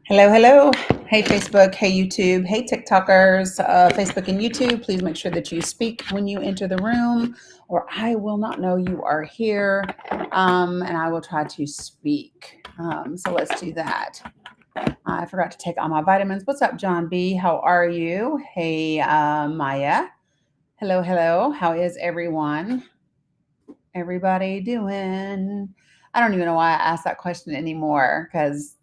Hello, hello. Hey, Facebook. Hey, YouTube. Hey, TikTokers. Facebook and YouTube, please make sure that you speak when you enter the room, or I will not know you are here, and I will try to speak. So let's do that. I forgot to take all my vitamins. What's up, John B? How are you? Hey, Maya. Hello, hello. How is everyone? Everybody doing? I don't even know why I asked that question anymore because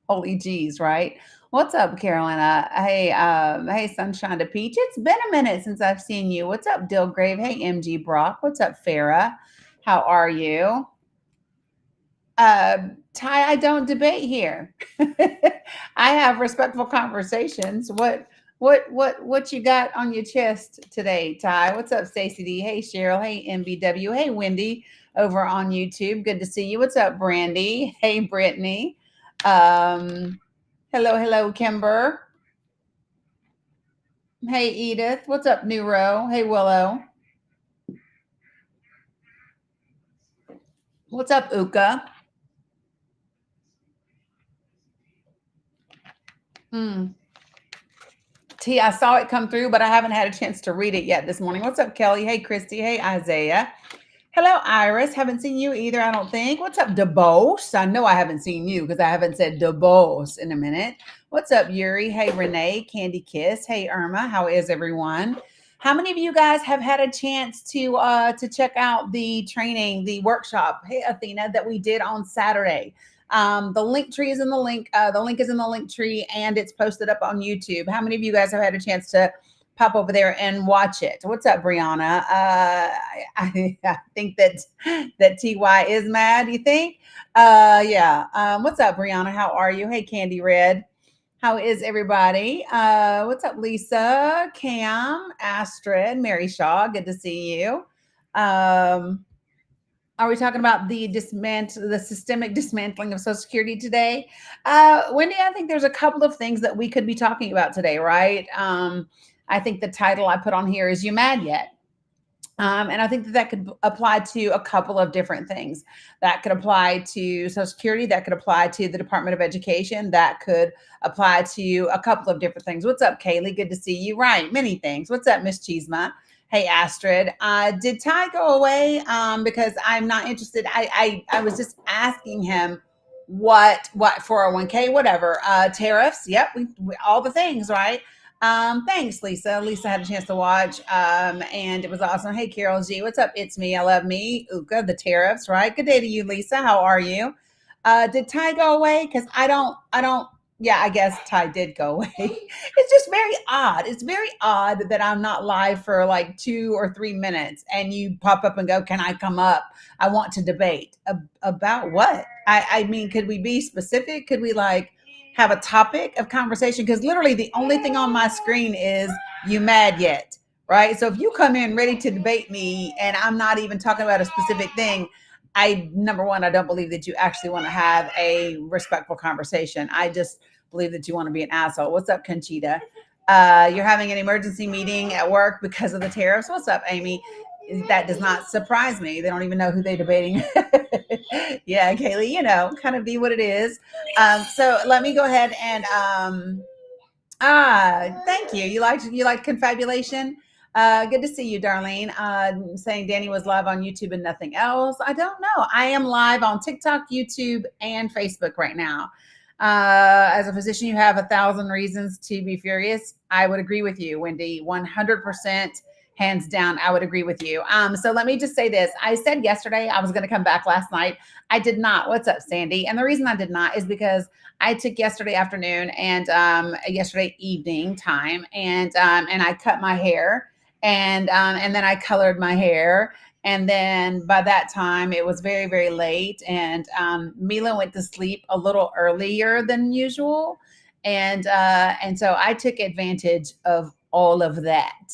holy geez, right? What's up, Carolina? Hey, hey, Sunshine to Peach. It's been a minute since I've seen you. What's up, Dillgrave? Hey, MG Brock. What's up, Farah? How are you? Ty, I don't debate here. I have respectful conversations. What you got on your chest today, Ty? What's up, Stacey D? Hey, Cheryl. Hey, MBW. Hey, Wendy over on YouTube. Good to see you. What's up, Brandy? Hey, Brittany. Um, hello, hello, Kimber. Hey, Edith. What's up, Neuro? Hey, Willow. What's up, Uka? Hmm. T, I saw it come through, but I haven't had a chance to read it yet this morning. What's up, Kelly? Hey, Christy. Hey, Isaiah. Hello, Iris. Haven't seen you either, I don't think. What's up, DeBose? I know I haven't seen you because I haven't said DeBose in a minute. What's up, Yuri? Hey, Renee. Candy Kiss. Hey, Irma. How is everyone? How many of you guys have had a chance to check out the training, the workshop? Hey, Athena, that we did on Saturday. The link tree is in the link. The link is in the link tree, and it's posted up on YouTube. How many of you guys have had a chance to pop over there and watch it? What's up, Brianna? I think that Ty is mad. You think? Yeah. What's up, Brianna? How are you? Hey, Candy Red. How is everybody? What's up, Lisa, Cam, Astrid, Mary Shaw? Good to see you. Um, are we talking about the systemic dismantling of Social Security today? Wendy, I think there's a couple of things that we could be talking about today, right? I think the title I put on here is "You Mad Yet?" And I think that could apply to a couple of different things. That could apply to Social Security. That could apply to the Department of Education. That could apply to a couple of different things. What's up, Kaylee? Good to see you. Right, many things. What's up, Miss Cheesema? Hey, Astrid. Did Ty go away? Because I'm not interested. I was just asking him what 401k, whatever, tariffs. Yep, we all the things, right? Thanks, Lisa. Lisa had a chance to watch, and it was awesome. Hey, Carol G, what's up? It's me. I love me. Uka, the tariffs, right? Good day to you, Lisa. How are you? Did Ty go away? Because I don't. Yeah, I guess Ty did go away. It's just very odd. It's very odd that I'm not live for like 2 or 3 minutes, and you pop up and go, "Can I come up? I want to debate about what." I mean, could we be specific? Could we like have a topic of conversation? Because literally the only thing on my screen is "You mad yet?" Right? So if you come in ready to debate me and I'm not even talking about a specific thing, I number one, I don't believe that you actually want to have a respectful conversation. I just believe that you want to be an asshole. What's up, Conchita? You're having an emergency meeting at work because of the tariffs. What's up, Amy? That does not surprise me. They don't even know who they're debating. Yeah, Kaylee, kind of be what it is. So let me go ahead and thank you. You like confabulation? Good to see you, Darlene. Saying Danny was live on YouTube and nothing else. I don't know. I am live on TikTok, YouTube, and Facebook right now. As a physician, you have 1,000 reasons to be furious. I would agree with you, Wendy. 100%, hands down. I would agree with you. So let me just say this. I said yesterday I was going to come back last night. I did not. What's up, Sandy? And the reason I did not is because I took yesterday afternoon and yesterday evening time, and I cut my hair, and then I colored my hair, and then by that time it was very very late, and Mila went to sleep a little earlier than usual, and so I took advantage of all of that.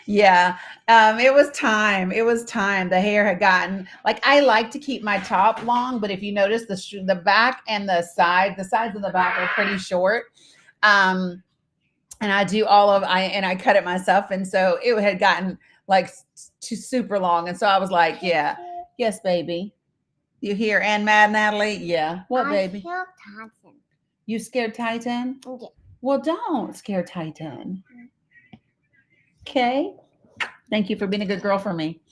Yeah. It was time. It was time. The hair had gotten like I like to keep my top long, but if you notice the back and the sides of the back are pretty short. Um, and I do I cut it myself, and so it had gotten like too super long, and so I was like, yeah, yes, baby. You hear and mad, Natalie? Yeah. What, I baby? killed Titan. You scared Titan? Yeah. Well, don't scare Titan. Okay. Thank you for being a good girl for me.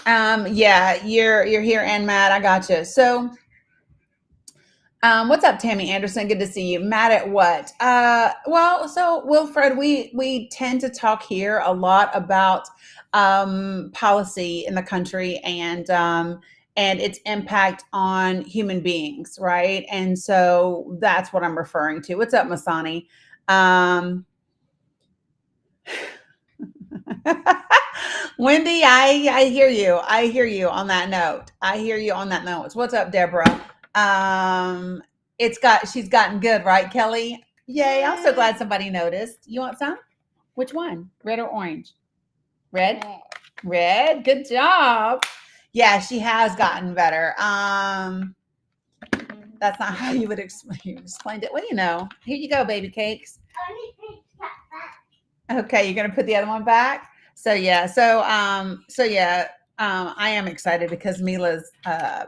Yeah, you're here and Matt. I got you. So, what's up, Tammy Anderson? Good to see you. Mad at what? Well, so Wilfred, we tend to talk here a lot about policy in the country and its impact on human beings, right? And so that's what I'm referring to. What's up, Masani? Um, Wendy, I hear you. I hear you on that note. I hear you on that note. What's up, Deborah? She's gotten good, right, Kelly? Yay! I'm so glad somebody noticed. You want some? Which one? Red or orange? Red. Red. Good job. Yeah, she has gotten better. That's not how you would explain it. Well, here you go, baby cakes. Okay, you're gonna put the other one back. So yeah, I am excited because Mila's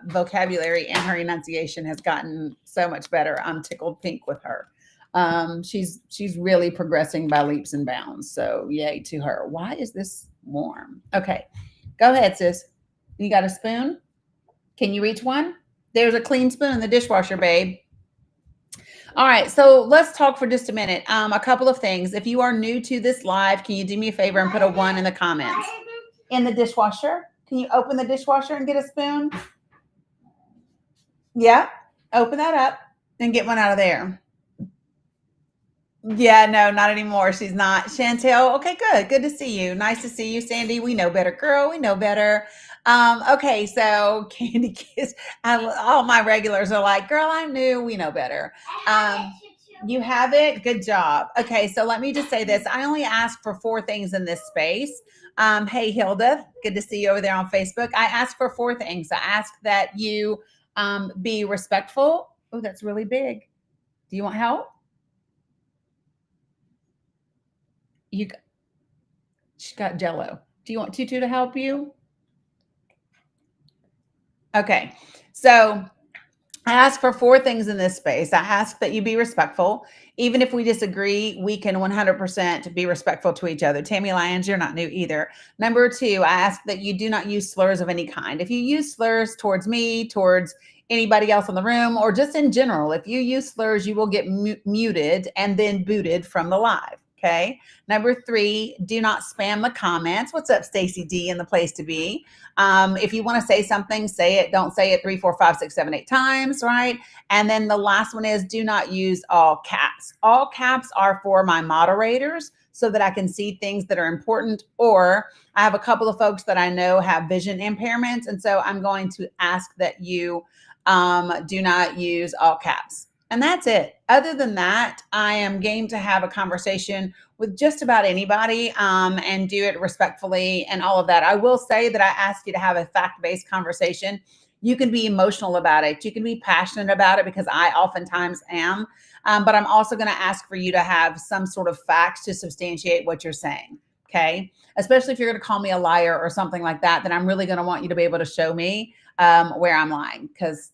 vocabulary and her enunciation has gotten so much better. I'm tickled pink with her. She's really progressing by leaps and bounds. So yay to her. Why is this warm? Okay, go ahead, sis. You got a spoon? Can you reach one? There's a clean spoon in the dishwasher, babe. All right, so let's talk for just a minute. A couple of things. If you are new to this live, can you do me a favor and put a 1 in the comments? In the dishwasher? Can you open the dishwasher and get a spoon? Yeah, open that up and get one out of there. Yeah, no, not anymore. She's not. Chantel, okay, good. Good to see you. Nice to see you, Sandy. We know better, girl. We know better. Okay, so Candy Kiss. All my regulars are like, girl, I'm new. We know better. You have it? Good job. Okay, so let me just say this. I only ask for 4 things in this space. Hey, Hilda, good to see you over there on Facebook. I ask for 4 things. I ask that you be respectful. Oh, that's really big. Do you want help? She got Jello. Do you want Tutu to help you? Okay. So I ask for 4 things in this space. I ask that you be respectful. Even if we disagree, we can 100% be respectful to each other. Tammy Lyons, you're not new either. Number 2, I ask that you do not use slurs of any kind. If you use slurs towards me, towards anybody else in the room, or just in general, if you use slurs, you will get muted and then booted from the live. Okay. Number 3, do not spam the comments. What's up, Stacy D in the place to be? If you want to say something, say it. Don't say it 3, 4, 5, 6, 7, 8 times, right? And then the last one is do not use all caps. All caps are for my moderators so that I can see things that are important, or I have a couple of folks that I know have vision impairments. And so I'm going to ask that you do not use all caps. And that's it. Other than that, I am game to have a conversation with just about anybody and do it respectfully and all of that. I will say that I ask you to have a fact-based conversation. You can be emotional about it. You can be passionate about it because I oftentimes am. But I'm also going to ask for you to have some sort of facts to substantiate what you're saying. Okay. Especially if you're going to call me a liar or something like that, then I'm really going to want you to be able to show me where I'm lying, because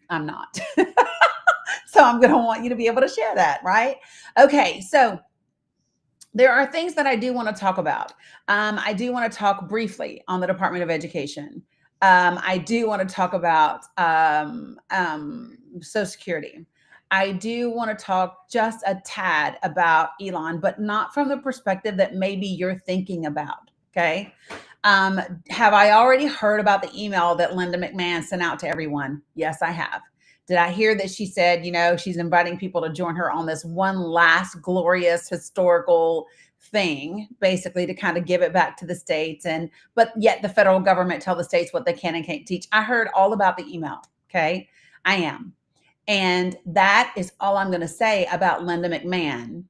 I'm not. So I'm going to want you to be able to share that, right? Okay. So there are things that I do want to talk about. I do want to talk briefly on the Department of Education. I do want to talk about Social Security. I do want to talk just a tad about Elon, but not from the perspective that maybe you're thinking about. Okay. Have I already heard about the email that Linda McMahon sent out to everyone? Yes, I have. Did I hear that she said, she's inviting people to join her on this one last glorious historical thing, basically to kind of give it back to the states, but yet the federal government tell the states what they can and can't teach? I heard all about the email. Okay. I am. And that is all I'm going to say about Linda McMahon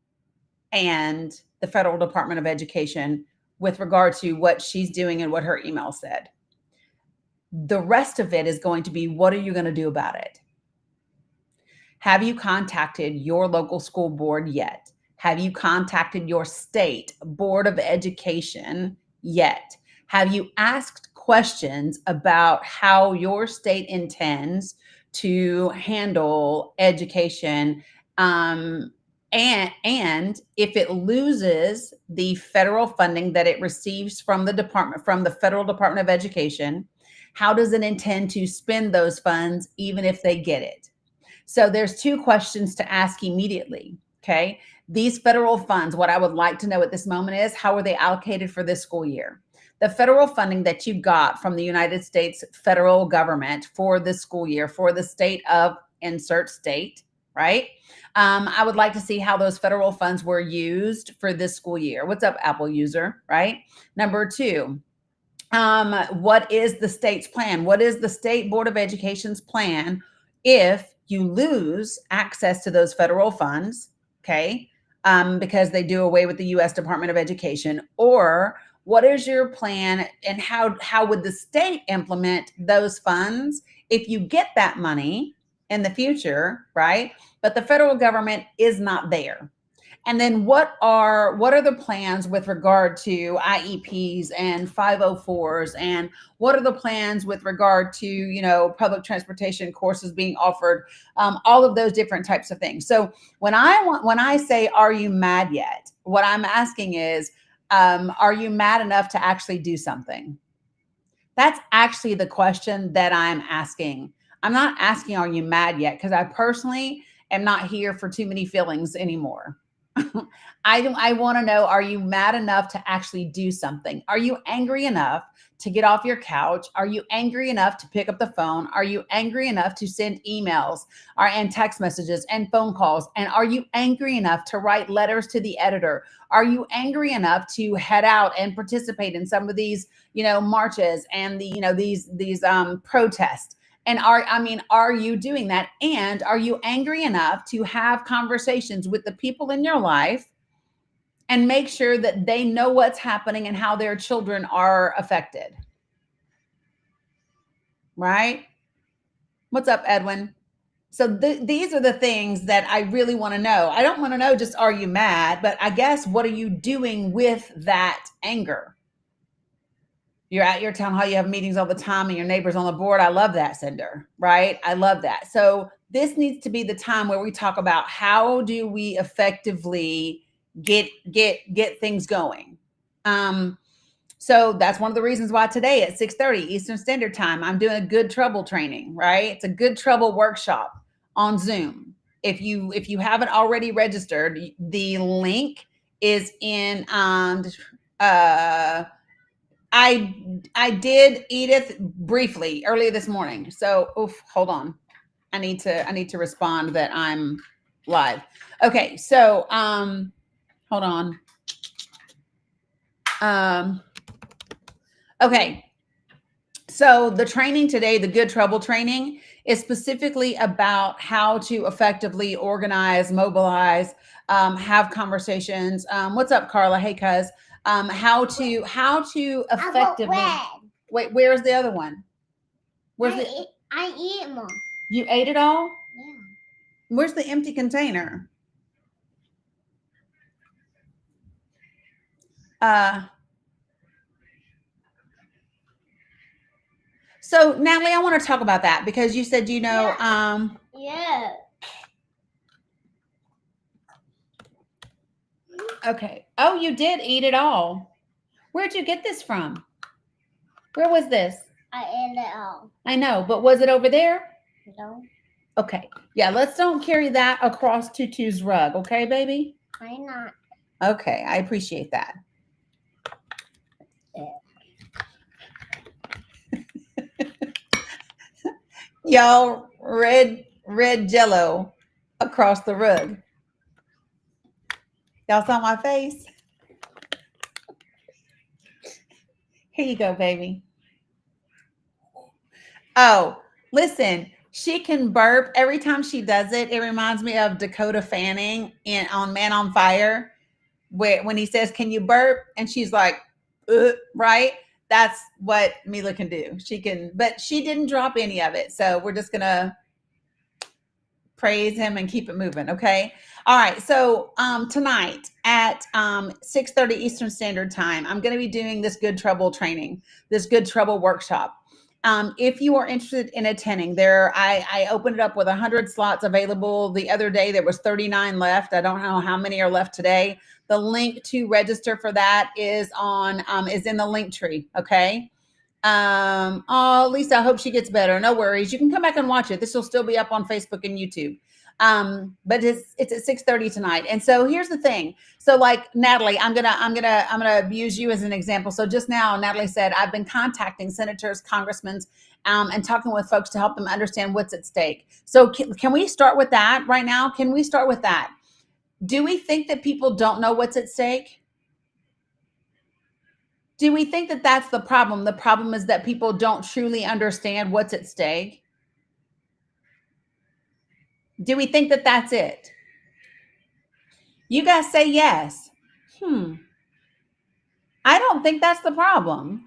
and the Federal Department of Education with regard to what she's doing and what her email said. The rest of it is going to be, what are you going to do about it? Have you contacted your local school board yet? Have you contacted your state board of education yet? Have you asked questions about how your state intends to handle education, and if it loses the federal funding that it receives from the federal Department of Education, how does it intend to spend those funds even if they get it? So there's two questions to ask immediately. Okay. These federal funds, what I would like to know at this moment is, how are they allocated for this school year? The federal funding that you got from the United States federal government for this school year, for the state of insert state, right? I would like to see how those federal funds were used for this school year. What's up, Apple user, right? Number two, what is the state's plan? What is the State Board of Education's plan if you lose access to those federal funds? Okay. Because they do away with the U.S. Department of Education. Or what is your plan, and how would the state implement those funds if you get that money in the future, right? But the federal government is not there. And then what are the plans with regard to IEPs and 504s, and what are the plans with regard to public transportation courses being offered, all of those different types of things. So when I say, are you mad yet? What I'm asking is, are you mad enough to actually do something? That's actually the question that I'm asking. I'm not asking, are you mad yet? Because I personally am not here for too many feelings anymore. I want to know, are you mad enough to actually do something? Are you angry enough to get off your couch? Are you angry enough to pick up the phone? Are you angry enough to send emails and text messages and phone calls? And are you angry enough to write letters to the editor? Are you angry enough to head out and participate in some of these, marches and these protests? And are you doing that? And are you angry enough to have conversations with the people in your life and make sure that they know what's happening and how their children are affected? Right? What's up, Edwin? So these are the things that I really want to know. I don't want to know just, are you mad? But I guess, what are you doing with that anger? You're at your town hall, you have meetings all the time, and your neighbor's on the board. I love that, Cinder, right? I love that. So this needs to be the time where we talk about, how do we effectively get things going. So that's one of the reasons why today at 6:30 Eastern Standard Time, I'm doing a good trouble training, right? It's a good trouble workshop on Zoom. If you haven't already registered, the link is in I did, Edith, briefly earlier this morning. So, hold on. I need to respond that I'm live. Okay. So, hold on. Okay. So the training today, the Good Trouble training, is specifically about how to effectively organize, mobilize, have conversations. What's up, Carla? Hey, cuz. How to effectively. Wait, where's the other one? I eat them all. You ate it all? Yeah. Where's the empty container? So Natalie, I want to talk about that, because you said, Yeah. Okay. Oh, you did eat it all. Where'd you get this from? Where was this? I ate it all. I know, but was it over there? No. Okay. Yeah, let's don't carry that across Tutu's rug, okay, baby? Why not? Okay, I appreciate that. Y'all, red jello across the rug. Y'all saw my face? Here you go, baby. Oh, listen, she can burp. Every time she does it, it reminds me of Dakota Fanning on Man on Fire, when he says, "Can you burp?" And she's like, right? That's what Mila can do. She can, but she didn't drop any of it. So we're just going to praise him and keep it moving. Okay. All right. So tonight at 6:30 Eastern Standard Time, I'm going to be doing this Good Trouble training, this Good Trouble workshop. If you are interested in attending, I opened it up with 100 slots available. The other day there was 39 left. I don't know how many are left today. The link to register for that is in the link tree. Okay. Oh, Lisa, I hope she gets better. No worries. You can come back and watch it. This will still be up on Facebook and YouTube. But it's at 6:30 tonight. And so here's the thing. So like Natalie, I'm gonna use you as an example. So just now, Natalie said, I've been contacting senators, congressmen, and talking with folks to help them understand what's at stake. So can we start with that right now? Can we start with that? Do we think that people don't know what's at stake? Do we think that that's the problem? The problem is that people don't truly understand what's at stake. Do we think that that's it? You guys say yes. I don't think that's the problem.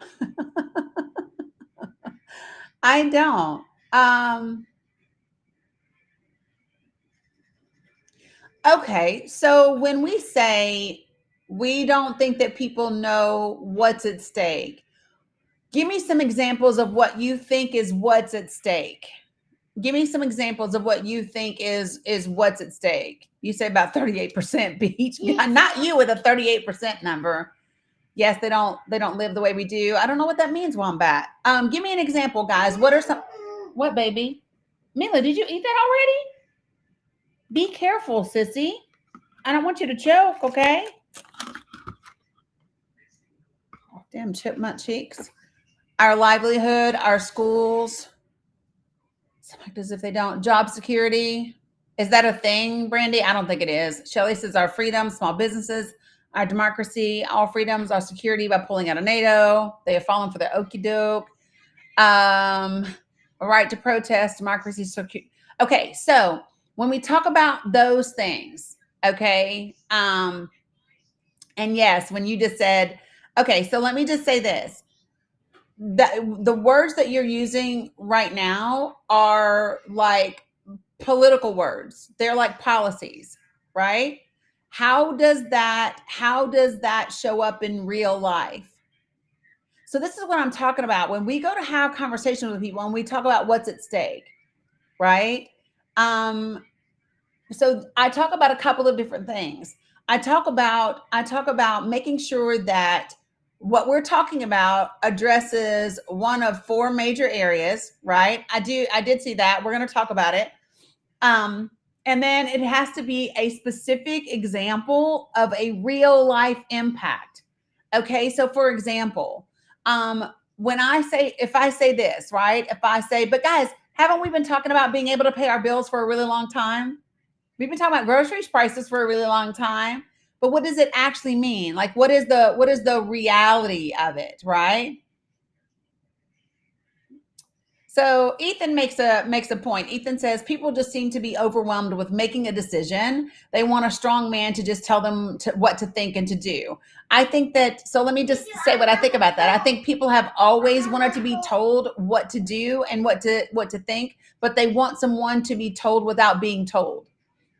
I don't. Okay, so when we say we don't think that people know what's at stake, give me some examples of what you think is what's at stake. Give me some examples of what you think is what's at stake. You say about 38% beach. Not you with a 38% number. Yes, they don't live the way we do. I don't know what that means, Wombat. Give me an example, guys. What are some what, baby? Mila, did you eat that already? Be careful, sissy. I don't want you to choke, okay? Oh, damn chipmunk cheeks. Our livelihood, our schools. Act as if they don't. Job security. Is that a thing, Brandy? I don't think it is. Shelley says our freedom, small businesses, our democracy, all freedoms, our security by pulling out of NATO. They have fallen for the okie doke. Right to protest, democracy, security. Okay, so when we talk about those things, okay, and yes, when you just said, okay, so let me just say this. The words that you're using right now are like political words. They're like policies, right? How does that show up in real life? So this is what I'm talking about. When we go to have conversations with people and we talk about what's at stake, right? So I talk about a couple of different things. I talk about making sure that what we're talking about addresses one of four major areas, right? I did see that. We're going to talk about it. And then it has to be a specific example of a real life impact. Okay. So for example, if I say this, right? If I say, but guys, haven't we been talking about being able to pay our bills for a really long time? We've been talking about groceries prices for a really long time, but what does it actually mean? Like, what is the reality of it, right? So Ethan makes a point. Ethan says people just seem to be overwhelmed with making a decision. They want a strong man to just tell them what to think and to do. I think that, so let me just say what I think about that. I think people have always wanted to be told what to do and what to think, but they want someone to be told without being told.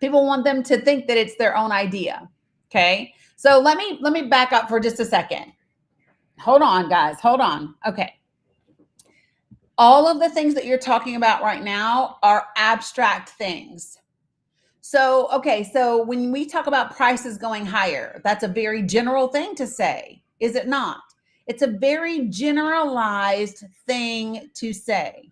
People want them to think that it's their own idea. Okay. So let me back up for just a second. Hold on, guys. Hold on. Okay. All of the things that you're talking about right now are abstract things. So, okay, so when we talk about prices going higher, that's a very general thing to say, is it not? It's a very generalized thing to say.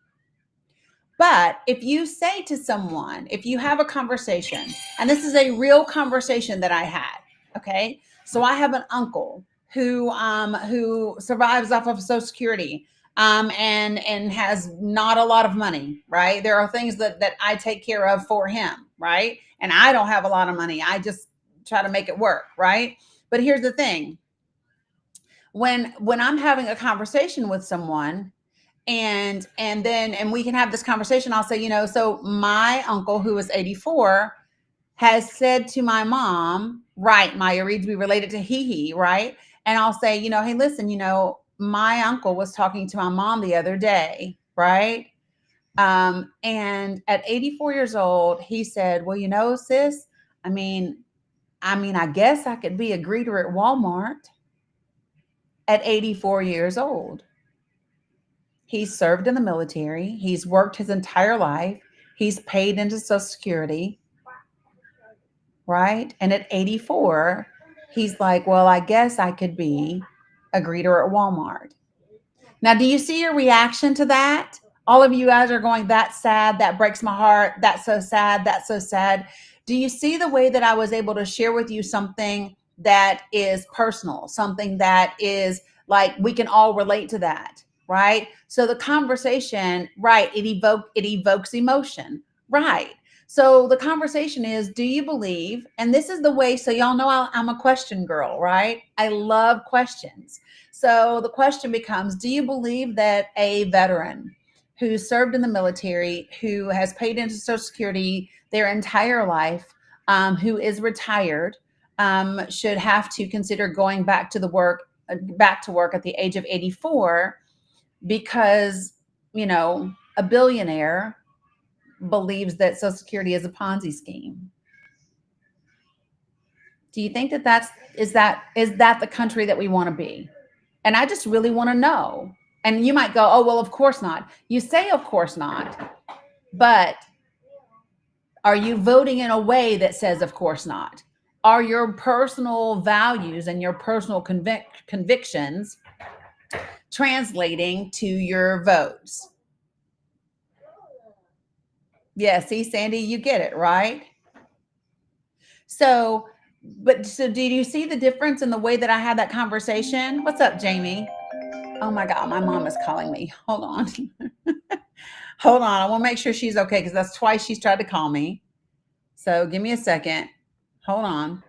But if you say to someone, if you have a conversation, and this is a real conversation that I had, okay? So I have an uncle who survives off of Social Security. And has not a lot of money, right? There are things that I take care of for him, right? And I don't have a lot of money. I just try to make it work, right? But here's the thing. When I'm having a conversation with someone and we can have this conversation, I'll say, so my uncle who is 84 has said to my mom, right, Maya Reed, we related to Hee, right? And I'll say, hey, listen, my uncle was talking to my mom the other day, right? And at 84 years old, he said, well, sis, I mean, I guess I could be a greeter at Walmart at 84 years old. He's served in the military. He's worked his entire life. He's paid into Social Security, right? And at 84, he's like, well, I guess I could be a greeter at Walmart. Now, do you see your reaction to that? All of you guys are going, that's sad. That breaks my heart. That's so sad. That's so sad. Do you see the way that I was able to share with you something that is personal, something that is like we can all relate to that, right? So the conversation, right, it evokes emotion, right? So the conversation is, do you believe? And this is the way, so y'all know I'm a question girl, right? I love questions. So the question becomes, do you believe that a veteran who served in the military, who has paid into Social Security their entire life, who is retired, should have to consider going back to work at the age of 84 because, a billionaire believes that Social Security is a Ponzi scheme? Do you think that is that the country that we want to be? And I just really want to know. And you might go, oh, well, of course not. You say, of course not. But are you voting in a way that says, of course not? Are your personal values and your personal convictions translating to your votes? Yeah, see, Sandy, you get it, right? So did you see the difference in the way that I had that conversation? What's up, Jamie? Oh my God, my mom is calling me. Hold on. Hold on. I want to make sure she's okay because that's twice she's tried to call me. So give me a second. Hold on.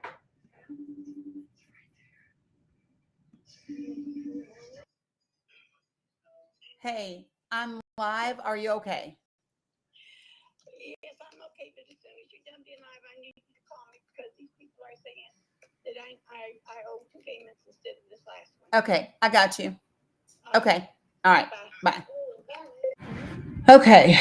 Hey, I'm live. Are you okay? Yes, I'm okay, but as soon as you're done being live, I need you to call me because these people are saying that I owe 2 payments instead of this last one. Okay, I got you. Okay. All right. Bye. Okay.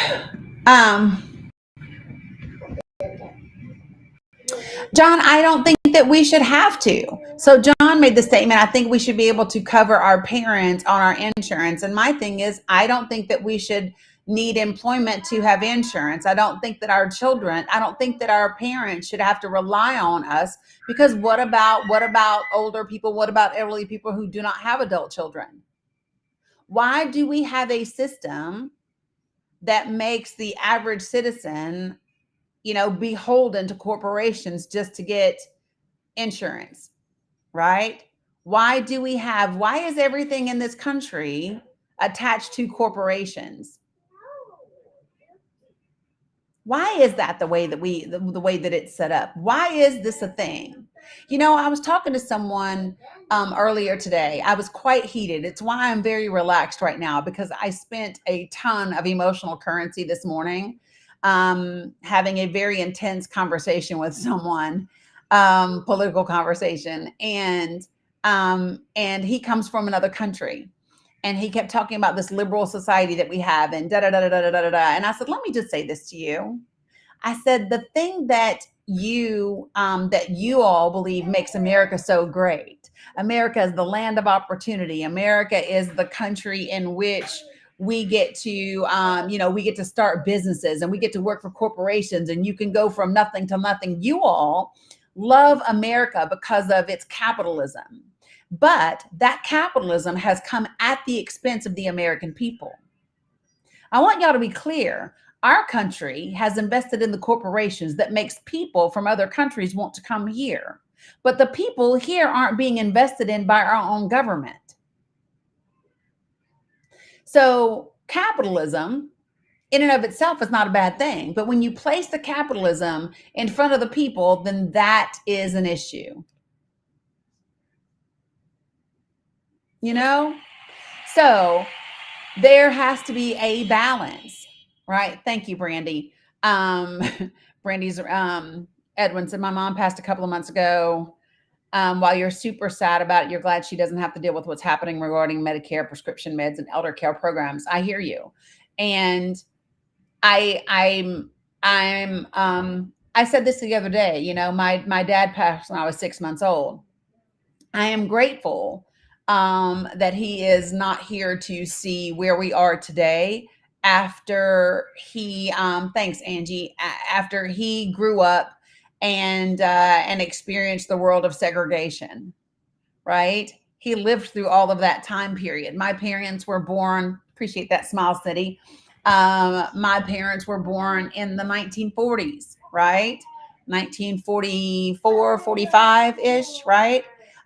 John, I don't think that we should have to. So John made the statement, I think we should be able to cover our parents on our insurance. And my thing is, I don't think that we should need employment to have insurance. I don't think that I don't think that our parents should have to rely on us, because what about older people? What about elderly people who do not have adult children? Why do we have a system that makes the average citizen, beholden to corporations just to get insurance, right? Why is everything in this country attached to corporations? Why is that the way that the way that it's set up? Why is this a thing? I was talking to someone earlier today. I was quite heated. It's why I'm very relaxed right now, because I spent a ton of emotional currency this morning, having a very intense conversation with someone, political conversation, and he comes from another country. And he kept talking about this liberal society that we have, and da da da da da da da. And I said, let me just say this to you. I said, the thing that you all believe makes America so great. America is the land of opportunity. America is the country in which we get to, we get to start businesses and we get to work for corporations, and you can go from nothing to nothing. You all love America because of its capitalism. But that capitalism has come at the expense of the American people. I want y'all to be clear. Our country has invested in the corporations that makes people from other countries want to come here. But the people here aren't being invested in by our own government. So capitalism in and of itself is not a bad thing. But when you place the capitalism in front of the people, then that is an issue. So there has to be a balance, right? Thank you, Brandy. Brandy's Edwin said, my mom passed a couple of months ago. While you're super sad about it, you're glad she doesn't have to deal with what's happening regarding Medicare, prescription meds, and elder care programs. I hear you. And I said this the other day, you know, my dad passed when I was 6 months old. I am grateful that he is not here to see where we are today after he, thanks, Angie, after he grew up and experienced the world of segregation, right? He lived through all of that time period. My parents were born, appreciate that smile, City. My parents were born in the 1940s, right? 1944, 45 ish, right?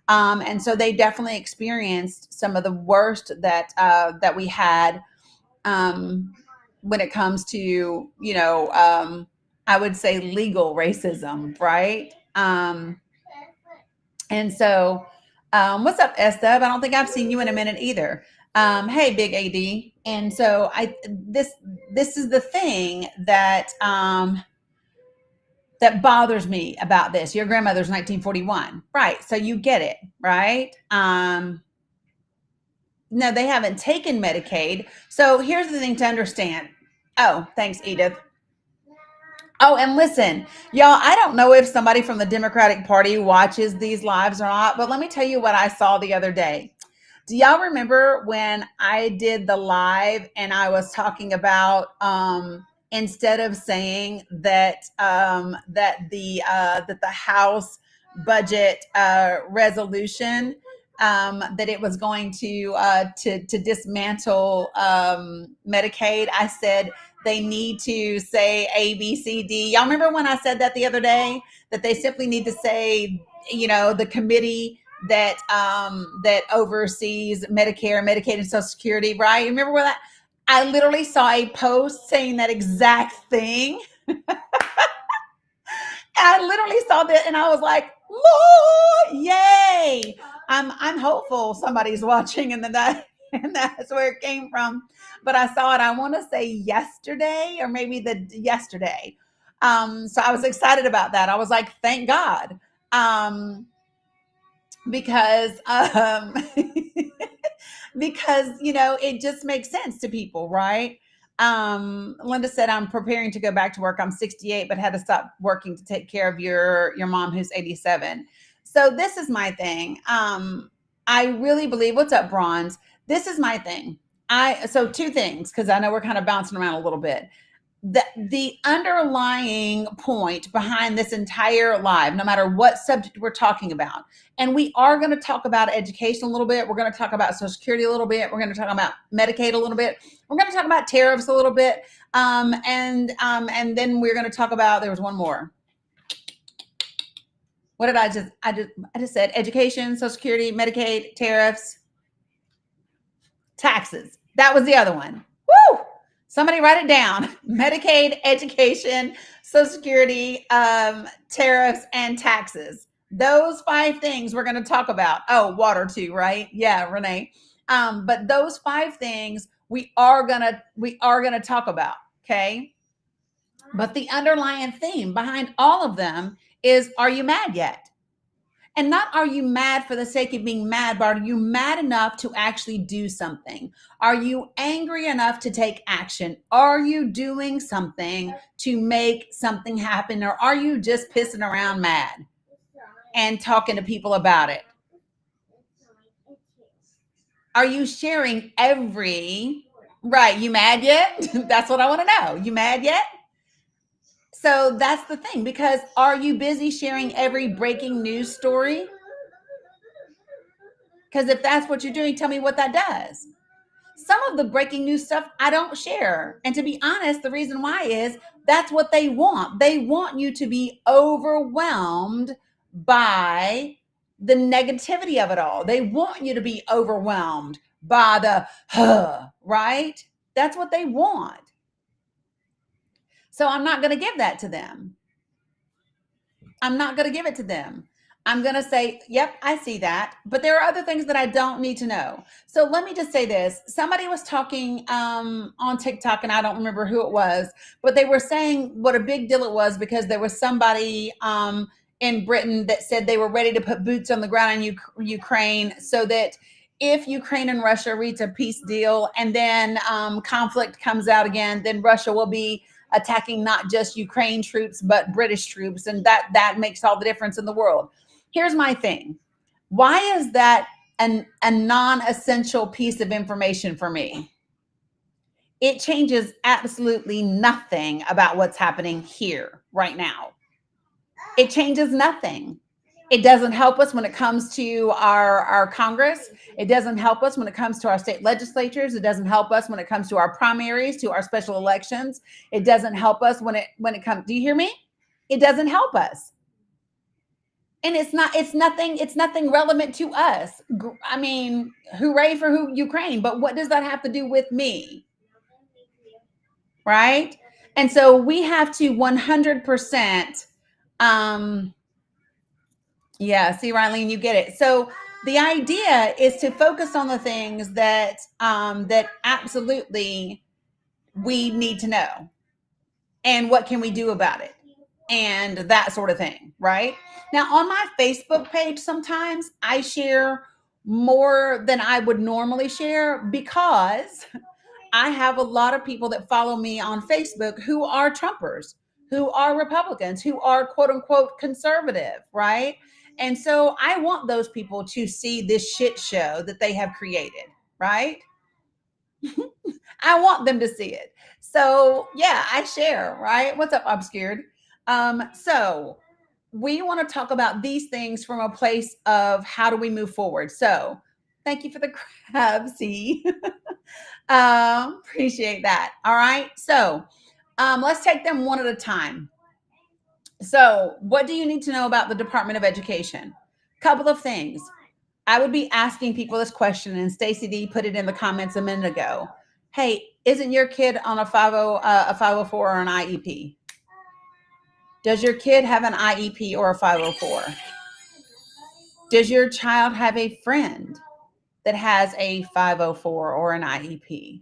And so they definitely experienced some of the worst that we had when it comes to, you know, I would say legal racism, right? And so, what's up, Esteb? I don't think I've seen you in a minute either. Hey, Big AD. And so, this is the thing that that bothers me about this. Your grandmother's 1941, right? So you get it, right? No, they haven't taken Medicaid. So here's the thing to understand. Oh, thanks, Edith. Oh, and listen, y'all, I don't know if somebody from the Democratic Party watches these lives or not, but let me tell you what I saw the other day. Do y'all remember when I did the live and I was talking about instead of saying that that the House budget resolution that it was going to dismantle Medicaid, I said they need to say A, B, C, D. Y'all remember when I said that the other day? That they simply need to say, you know, the committee that that oversees Medicare, Medicaid, and Social Security, right? Remember where that? I literally saw a post saying that exact thing. I literally saw that, and I was like, "Lord, yay!" I'm hopeful somebody's watching, and that's where it came from. But I saw it. I want to say yesterday, or maybe the yesterday. So I was excited about that. I was like, "Thank God," because because you know it just makes sense to people, right? Linda said, I'm preparing to go back to work. I'm 68, but had to stop working to take care of your mom who's 87. So this is my thing. I really believe, what's up, Bronze? This is my thing. So two things, because I know we're kind of bouncing around a little bit. The underlying point behind this entire live, no matter what subject we're talking about, and we are going to talk about education a little bit. We're going to talk about Social Security a little bit. We're going to talk about Medicaid a little bit. We're going to talk about tariffs a little bit. And then we're going to talk about, there was one more. What did I just said? Education, Social Security, Medicaid, tariffs, taxes. That was the other one. Woo! Somebody write it down. Medicaid, education, Social Security, tariffs, and taxes. Those 5 things we're going to talk about. Oh, water too, right? Yeah, Renee. But those 5 things we are gonna talk about. Okay. But the underlying theme behind all of them is, are you mad yet? And not are you mad for the sake of being mad, but are you mad enough to actually do something? Are you angry enough to take action? Are you doing something to make something happen? Or are you just pissing around mad and talking to people about it? Are you sharing right, you mad yet? That's what I want to know. You mad yet? So that's the thing, because are you busy sharing every breaking news story? Because if that's what you're doing, tell me what that does. Some of the breaking news stuff I don't share. And to be honest, the reason why is that's what they want. They want you to be overwhelmed by the negativity of it all. They want you to be overwhelmed by the, right? That's what they want. So I'm not going to give that to them. I'm not going to give it to them. I'm going to say, yep, I see that. But there are other things that I don't need to know. So let me just say this. Somebody was talking on TikTok, and I don't remember who it was, but they were saying what a big deal it was because there was somebody in Britain that said they were ready to put boots on the ground in Ukraine so that if Ukraine and Russia reach a peace deal and then conflict comes out again, then Russia will be attacking not just Ukraine troops, but British troops. And that makes all the difference in the world. Here's my thing. Why is that a non-essential piece of information for me? It changes absolutely nothing about what's happening here right now. It changes nothing. It doesn't help us when it comes to our Congress. It doesn't help us when it comes to our state legislatures. It doesn't help us when it comes to our primaries, to our special elections. It doesn't help us when it comes. Do you hear me? It doesn't help us. And it's nothing relevant to us. I mean, hooray for Ukraine, but what does that have to do with me? Right? And so we have to 100%, yeah, see, Rylene, you get it. So the idea is to focus on the things that that absolutely we need to know, and what can we do about it, and that sort of thing, right? Now, on my Facebook page, sometimes I share more than I would normally share because I have a lot of people that follow me on Facebook who are Trumpers, who are Republicans, who are quote unquote conservative, right? And so I want those people to see this shit show that they have created, right? I want them to see it. So yeah, I share, right? What's up, Obscured? So we want to talk about these things from a place of how do we move forward. So thank you for the crab, see? Appreciate that. All right. So let's take them one at a time. So what do you need to know about the Department of Education? Couple of things. I would be asking people this question, and Stacy D put it in the comments a minute ago. Hey, isn't your kid on a 504 or an IEP? Does your kid have an IEP or a 504? Does your child have a friend that has a 504 or an IEP?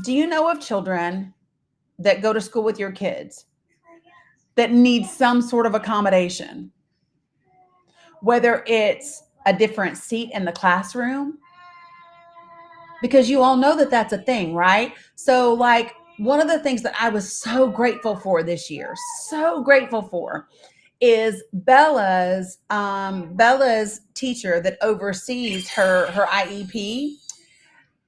Do you know of children that go to school with your kids that need some sort of accommodation? Whether it's a different seat in the classroom, because you all know that that's a thing, right? So like one of the things that I was so grateful for this year, so grateful for, is Bella's teacher that oversees her IEP.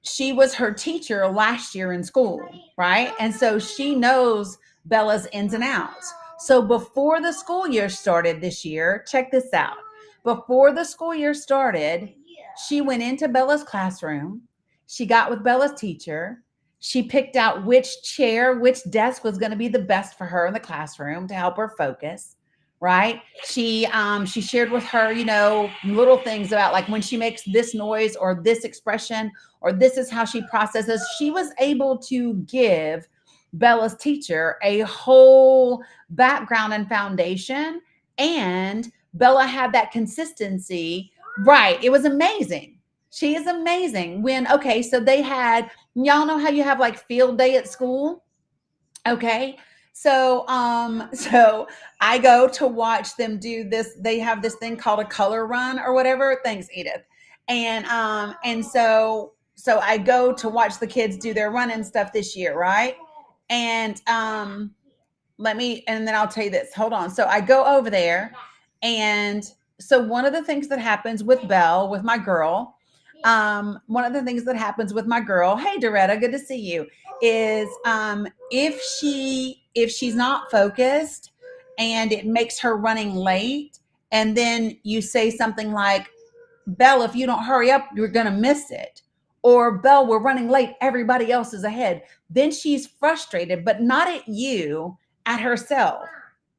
She was her teacher last year in school, right? And so she knows Bella's ins and outs. So before the school year started this year, check this out. Before the school year started, she went into Bella's classroom. She got with Bella's teacher. She picked out which chair, which desk was going to be the best for her in the classroom to help her focus, right? She shared with her, little things about like when she makes this noise or this expression, or this is how she processes. She was able to give Bella's teacher a whole background and foundation, and Bella had that consistency, right? It was amazing. She is amazing. So they had, y'all know how you have like field day at school? Okay. So I go to watch them do this. They have this thing called a color run or whatever. Thanks, Edith. And so I go to watch the kids do their run and stuff this year, right? And and then I'll tell you this. Hold on. So I go over there, and so one of the things that happens with Belle, with my girl, one of the things that happens with my girl, hey Doretta, good to see you, is if she's not focused and it makes her running late, and then you say something like, Belle, if you don't hurry up, you're gonna miss it. Or Belle, we're running late, everybody else is ahead. Then she's frustrated, but not at you, at herself.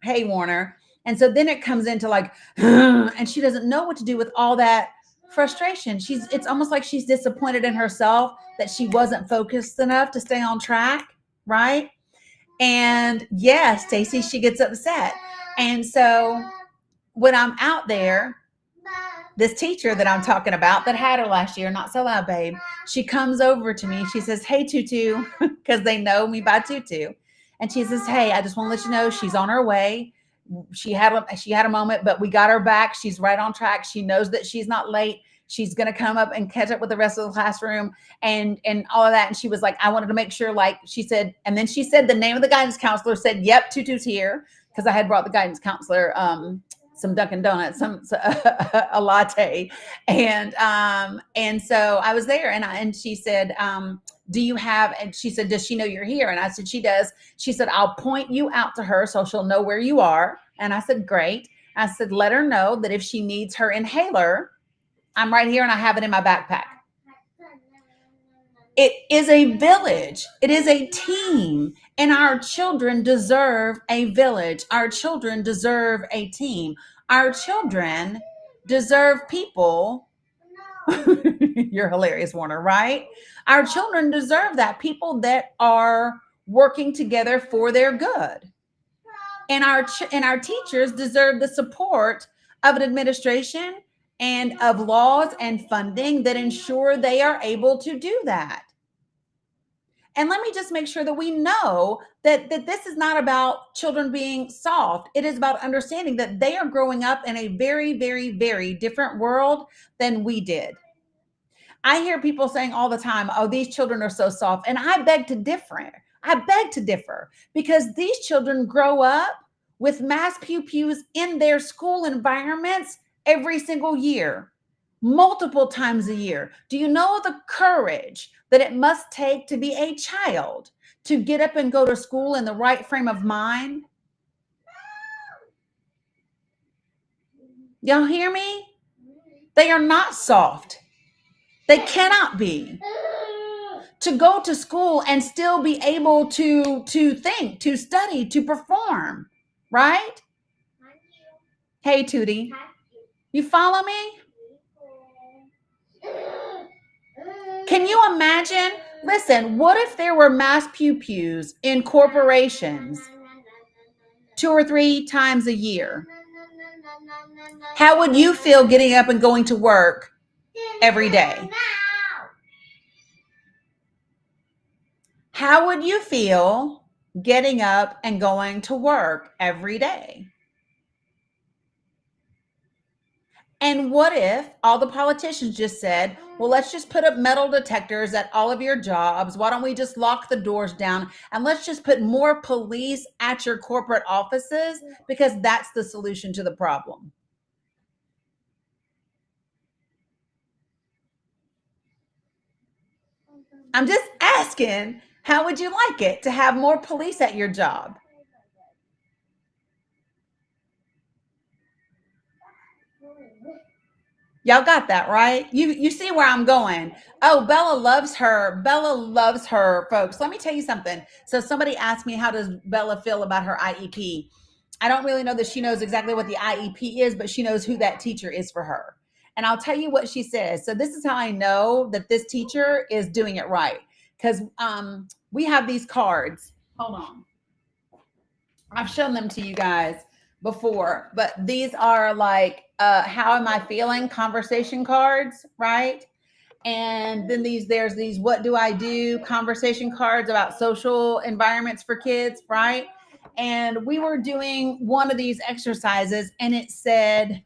Hey, Warner. And so then it comes into like, and she doesn't know what to do with all that frustration. It's almost like she's disappointed in herself that she wasn't focused enough to stay on track, right? And yeah, Stacy, she gets upset. And so when I'm out there, this teacher that I'm talking about that had her last year, not so loud, babe, she comes over to me. She says, hey, Tutu, because they know me by Tutu. And she says, hey, I just want to let you know she's on her way. She had a moment, but we got her back. She's right on track. She knows that she's not late. she's going to come up and catch up with the rest of the classroom and all of that. And she was like, I wanted to make sure, like she said, and then she said the name of the guidance counselor, said, yep, Tutu's here. Because I had brought the guidance counselor some Dunkin' Donuts, a latte, and so I was there, and she said, do you have? And she said, does she know you're here? And I said, she does. She said, I'll point you out to her so she'll know where you are. And I said, great. I said, let her know that if she needs her inhaler, I'm right here and I have it in my backpack. It is a village. It is a team. And our children deserve a village. Our children deserve a team. Our children deserve people. You're hilarious, Warner, right? Our children deserve that. People that are working together for their good. And our teachers deserve the support of an administration and of laws and funding that ensure they are able to do that. And let me just make sure that we know that this is not about children being soft. It is about understanding that they are growing up in a very, very, very different world than we did. I hear people saying all the time, oh, these children are so soft. And I beg to differ. I beg to differ because these children grow up with mass pew-pews in their school environments every single year, multiple times a year. Do you know the courage that it must take to be a child to get up and go to school in the right frame of mind? Y'all hear me? They are not soft. They cannot be. To go to school and still be able to think, to study, to perform, right? Hey, Tootie. You follow me? Can you imagine? Listen, what if there were mass pew-pews in corporations 2 or 3 times a year? How would you feel getting up and going to work every day? How would you feel getting up and going to work every day? And what if all the politicians just said, well, let's just put up metal detectors at all of your jobs. Why don't we just lock the doors down and let's just put more police at your corporate offices because that's the solution to the problem. I'm just asking, how would you like it to have more police at your job? Y'all got that, right? You see where I'm going. Oh, Bella loves her. Bella loves her, folks. Let me tell you something. So somebody asked me, how does Bella feel about her IEP? I don't really know that she knows exactly what the IEP is, but she knows who that teacher is for her. And I'll tell you what she says. So this is how I know that this teacher is doing it right. Because we have these cards. Hold on. I've shown them to you guys before, but these are like, how am I feeling conversation cards, right? And then there's these, what do I do conversation cards about social environments for kids, right? And we were doing one of these exercises and it said,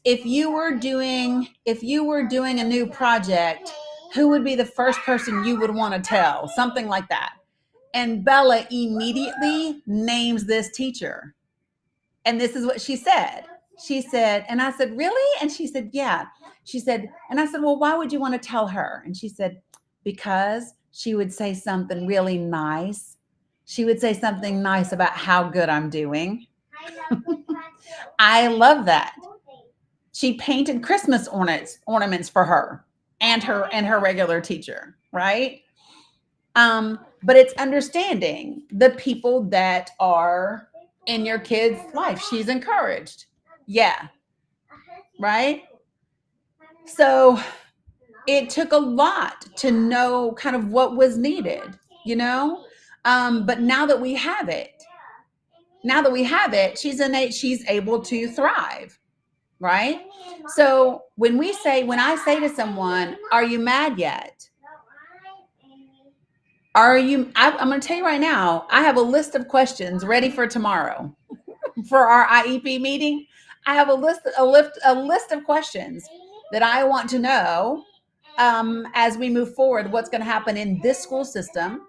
if you were doing a new project, who would be the first person you would want to tell? Something like that. And Bella immediately names this teacher. And this is what she said. She said, and I said, really? And she said, yeah. She said, and I said, well, why would you want to tell her? And she said, because she would say something really nice. She would say something nice about how good I'm doing. I love that. She painted Christmas ornaments for her and her regular teacher, right? But it's understanding the people that are in your kid's life. She's encouraged. Yeah. Right? So it took a lot to know kind of what was needed, you know? But now that we have it, she's able to thrive. Right? So when I say to someone, are you mad yet? I'm going to tell you right now, I have a list of questions ready for tomorrow for our IEP meeting. I have a list of questions that I want to know as we move forward, what's going to happen in this school system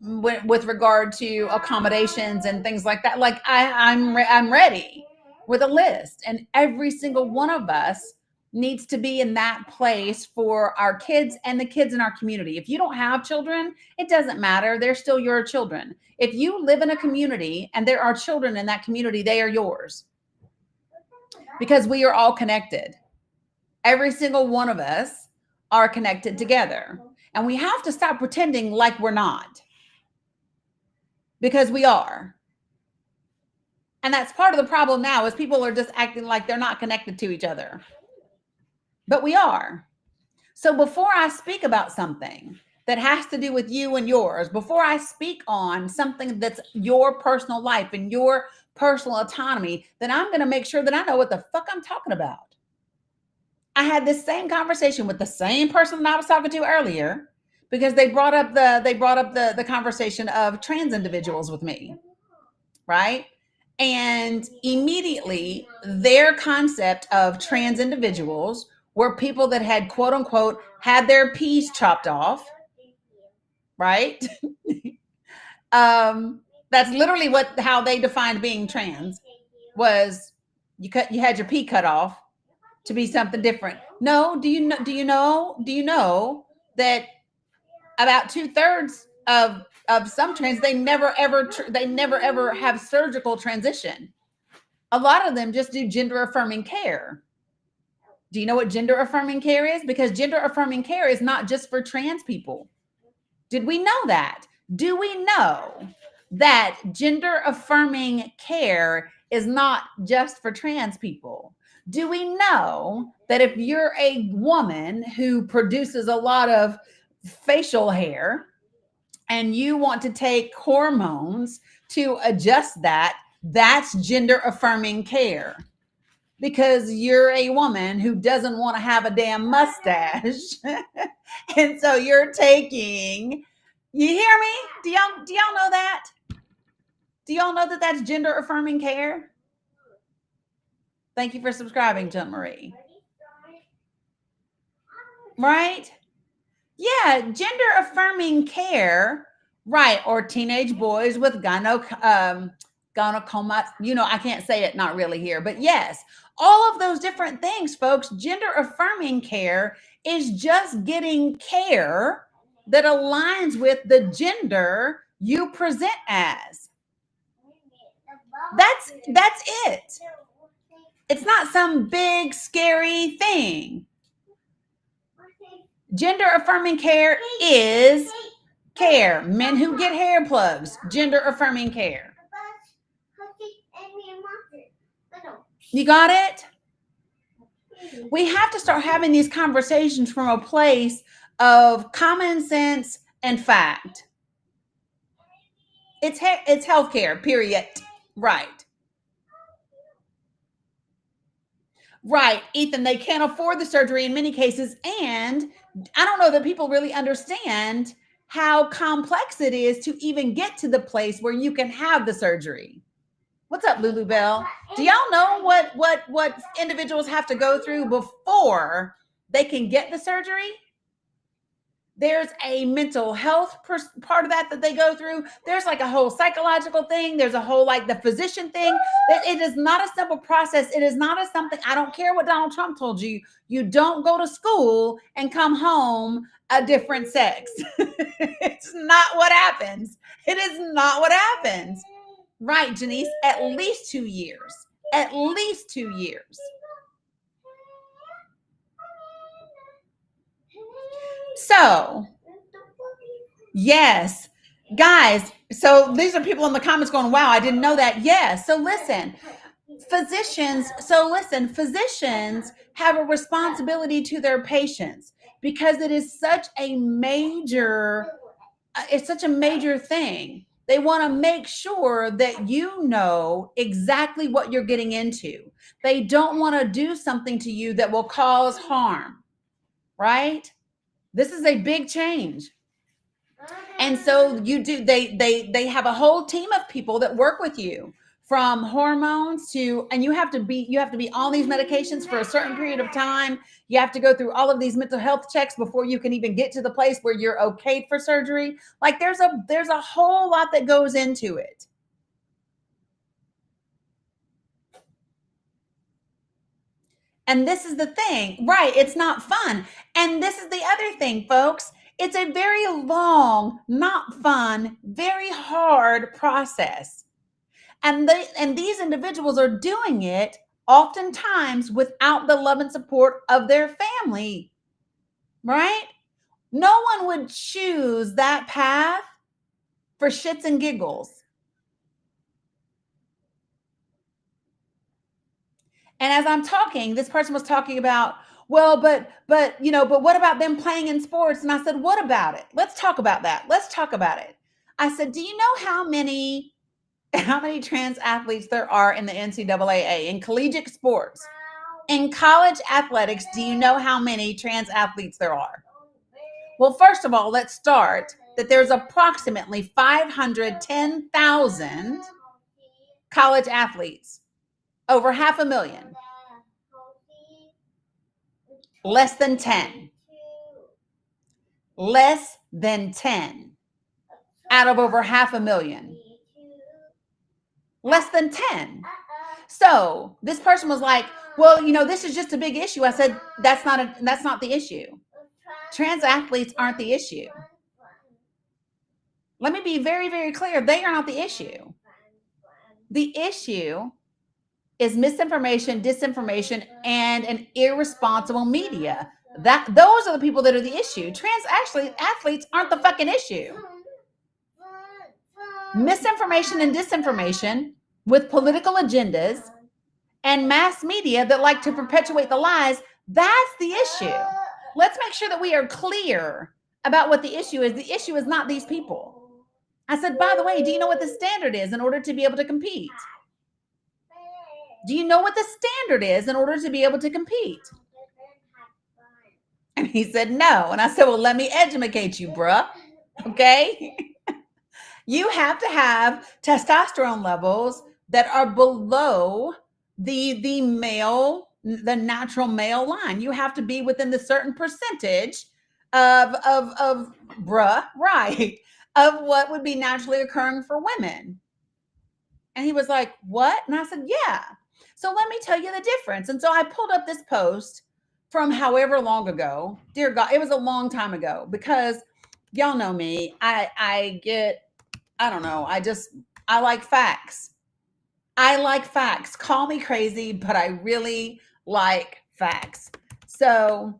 with regard to accommodations and things like that. Like I'm ready with a list, and every single one of us needs to be in that place for our kids and the kids in our community. If you don't have children, it doesn't matter. They're still your children. If you live in a community and there are children in that community, they are yours, because we are all connected. Every single one of us are connected together, and we have to stop pretending like we're not, because we are. And that's part of the problem now, is people are just acting like they're not connected to each other. But we are. So before I speak about something that has to do with you and yours, before I speak on something that's your personal life and your personal autonomy, then I'm going to make sure that I know what the fuck I'm talking about. I had this same conversation with the same person that I was talking to earlier, because they brought up the conversation of trans individuals with me, right? And immediately their concept of trans individuals were people that had, quote unquote, had their P's chopped off, right? That's literally how they defined being trans, was you had your P cut off to be something different. No, do you know that about 2/3 of some trans, they never ever have surgical transition. A lot of them just do gender affirming care. Do you know what gender affirming care is? Because gender affirming care is not just for trans people. Did we know that? Do we know that gender affirming care is not just for trans people? Do we know that if you're a woman who produces a lot of facial hair and you want to take hormones to adjust that, that's gender affirming care? Because you're a woman who doesn't want to have a damn mustache. And so you're taking, you hear me? Do y'all know that? Do y'all know that that's gender affirming care? Thank you for subscribing, Jump Marie. Right? Yeah, gender affirming care, right? Or teenage boys with gynecomastia. I can't say it, not really here, but yes, all of those different things, folks. Gender affirming care is just getting care that aligns with the gender you present as. That's it. It's not some big scary thing. Gender affirming care is care. Men who get hair plugs, gender affirming care. You got it? We have to start having these conversations from a place of common sense and fact. It's healthcare, period. Right. Right, Ethan, they can't afford the surgery in many cases. And I don't know that people really understand how complex it is to even get to the place where you can have the surgery. What's up, Lulu Bell? Do y'all know what individuals have to go through before they can get the surgery? There's a mental health part of that they go through. There's like a whole psychological thing. There's a whole like the physician thing. It is not a simple process. It is not something. I don't care what Donald Trump told you. You don't go to school and come home a different sex. It's not what happens. It is not what happens. Right, Janice? At least 2 years. At least 2 years. So, yes, guys. So these are people in the comments going, wow, I didn't know that. Yes. So listen, physicians have a responsibility to their patients, because it is such a major thing. They want to make sure that you know exactly what you're getting into. They don't want to do something to you that will cause harm, right? This is a big change. And so they have a whole team of people that work with you from hormones to, and you have to be on these medications for a certain period of time. You have to go through all of these mental health checks before you can even get to the place where you're okayed for surgery. Like there's a whole lot that goes into it. And this is the thing, right? It's not fun. And this is the other thing, folks. It's a very long, not fun, very hard process. And these individuals are doing it oftentimes without the love and support of their family, right? No one would choose that path for shits and giggles. And as I'm talking, this person was talking about, well, but what about them playing in sports? And I said, what about it? Let's talk about that. Let's talk about it. I said, do you know how many trans athletes there are in the NCAA, in collegiate sports? In college athletics, do you know how many trans athletes there are? Well, first of all, let's start that there's approximately 510,000 college athletes, over 500,000. Less than 10. Less than 10 out of over 500,000. Less than 10. So this person was like, well, this is just a big issue. I said, that's not the issue. Trans athletes aren't the issue. Let me be very, very clear. They are not the issue. The issue is misinformation, disinformation, and an irresponsible media. Those are the people that are the issue. Trans athletes aren't the fucking issue. Misinformation and disinformation with political agendas and mass media that like to perpetuate the lies, that's the issue. Let's make sure that we are clear about what the issue is. The issue is not these people. I said, by the way, do you know what the standard is in order to be able to compete? Do you know what the standard is in order to be able to compete? And he said, no. And I said, well, let me educate you, bruh. Okay. You have to have testosterone levels that are below the natural male line. You have to be within the certain percentage of bruh, right, of what would be naturally occurring for women. And he was like, what? And I said, yeah. So let me tell you the difference. And so I pulled up this post from however long ago. Dear God, it was a long time ago, because y'all know me. I don't know. I like facts. I like facts. Call me crazy, but I really like facts. So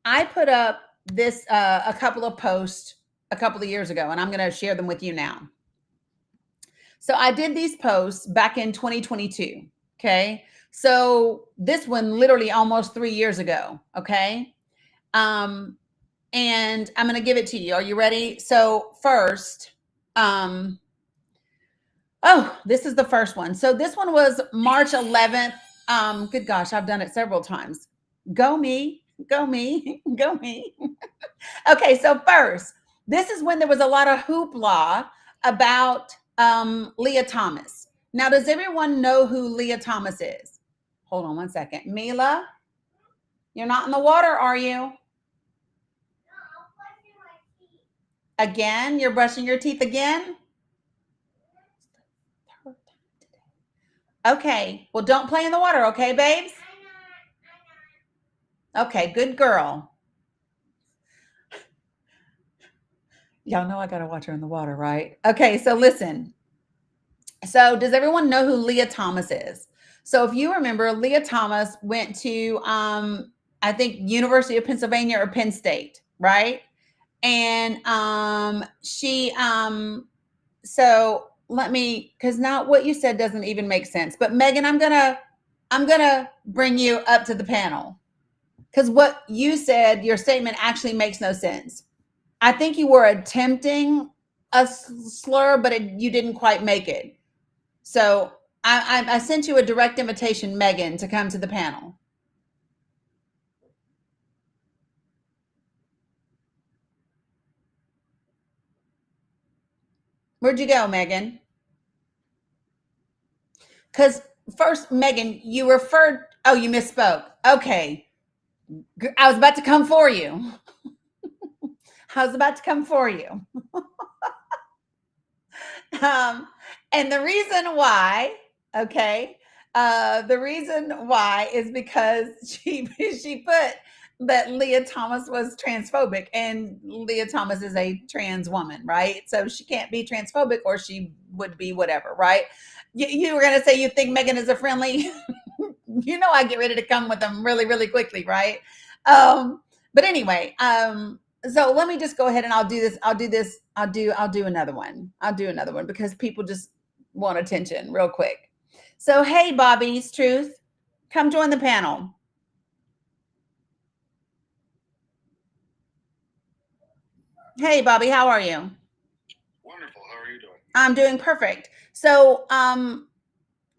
I put up this, a couple of posts a couple of years ago, and I'm going to share them with you now. So I did these posts back in 2022. Okay. So this one literally almost 3 years ago. Okay. And I'm going to give it to you. Are you ready? So first, this is the first one. So this one was March 11th. Good gosh, I've done it several times. Go me, go me, go me. Okay. So first, this is when there was a lot of hoopla about Leah Thomas. Now, does everyone know who Leah Thomas is? Hold on one second. Mila, you're not in the water, are you? Again? You're brushing your teeth again? Okay. Well, don't play in the water, okay, babes? Okay, good girl. Y'all know I got to watch her in the water, right? Okay, so listen. So does everyone know who Leah Thomas is? So if you remember, Leah Thomas went to, I think, University of Pennsylvania or Penn State, right? And so let me, because now what you said doesn't even make sense. But Megan, I'm gonna bring you up to the panel, because what you said, your statement actually makes no sense. I think you were attempting a slur, but you didn't quite make it. So I sent you a direct invitation, Megan, to come to the panel. Where'd you go, Megan? Because first, Megan, you referred, oh, you misspoke. Okay. I was about to come for you. I was about to come for you. And the reason why, okay, the reason why is because she put that Leah Thomas was transphobic, and Leah Thomas is a trans woman, right? So she can't be transphobic, or she would be whatever, right? You were gonna say you think Megan is a friendly. You know, I get ready to come with them really, really quickly, right? But anyway, so let me just go ahead and I'll do another one. I'll do another one because people just want attention real quick. So, hey, Bobby's Truth, come join the panel. Hey, Bobby, how are you? Wonderful. How are you doing? I'm doing perfect. So,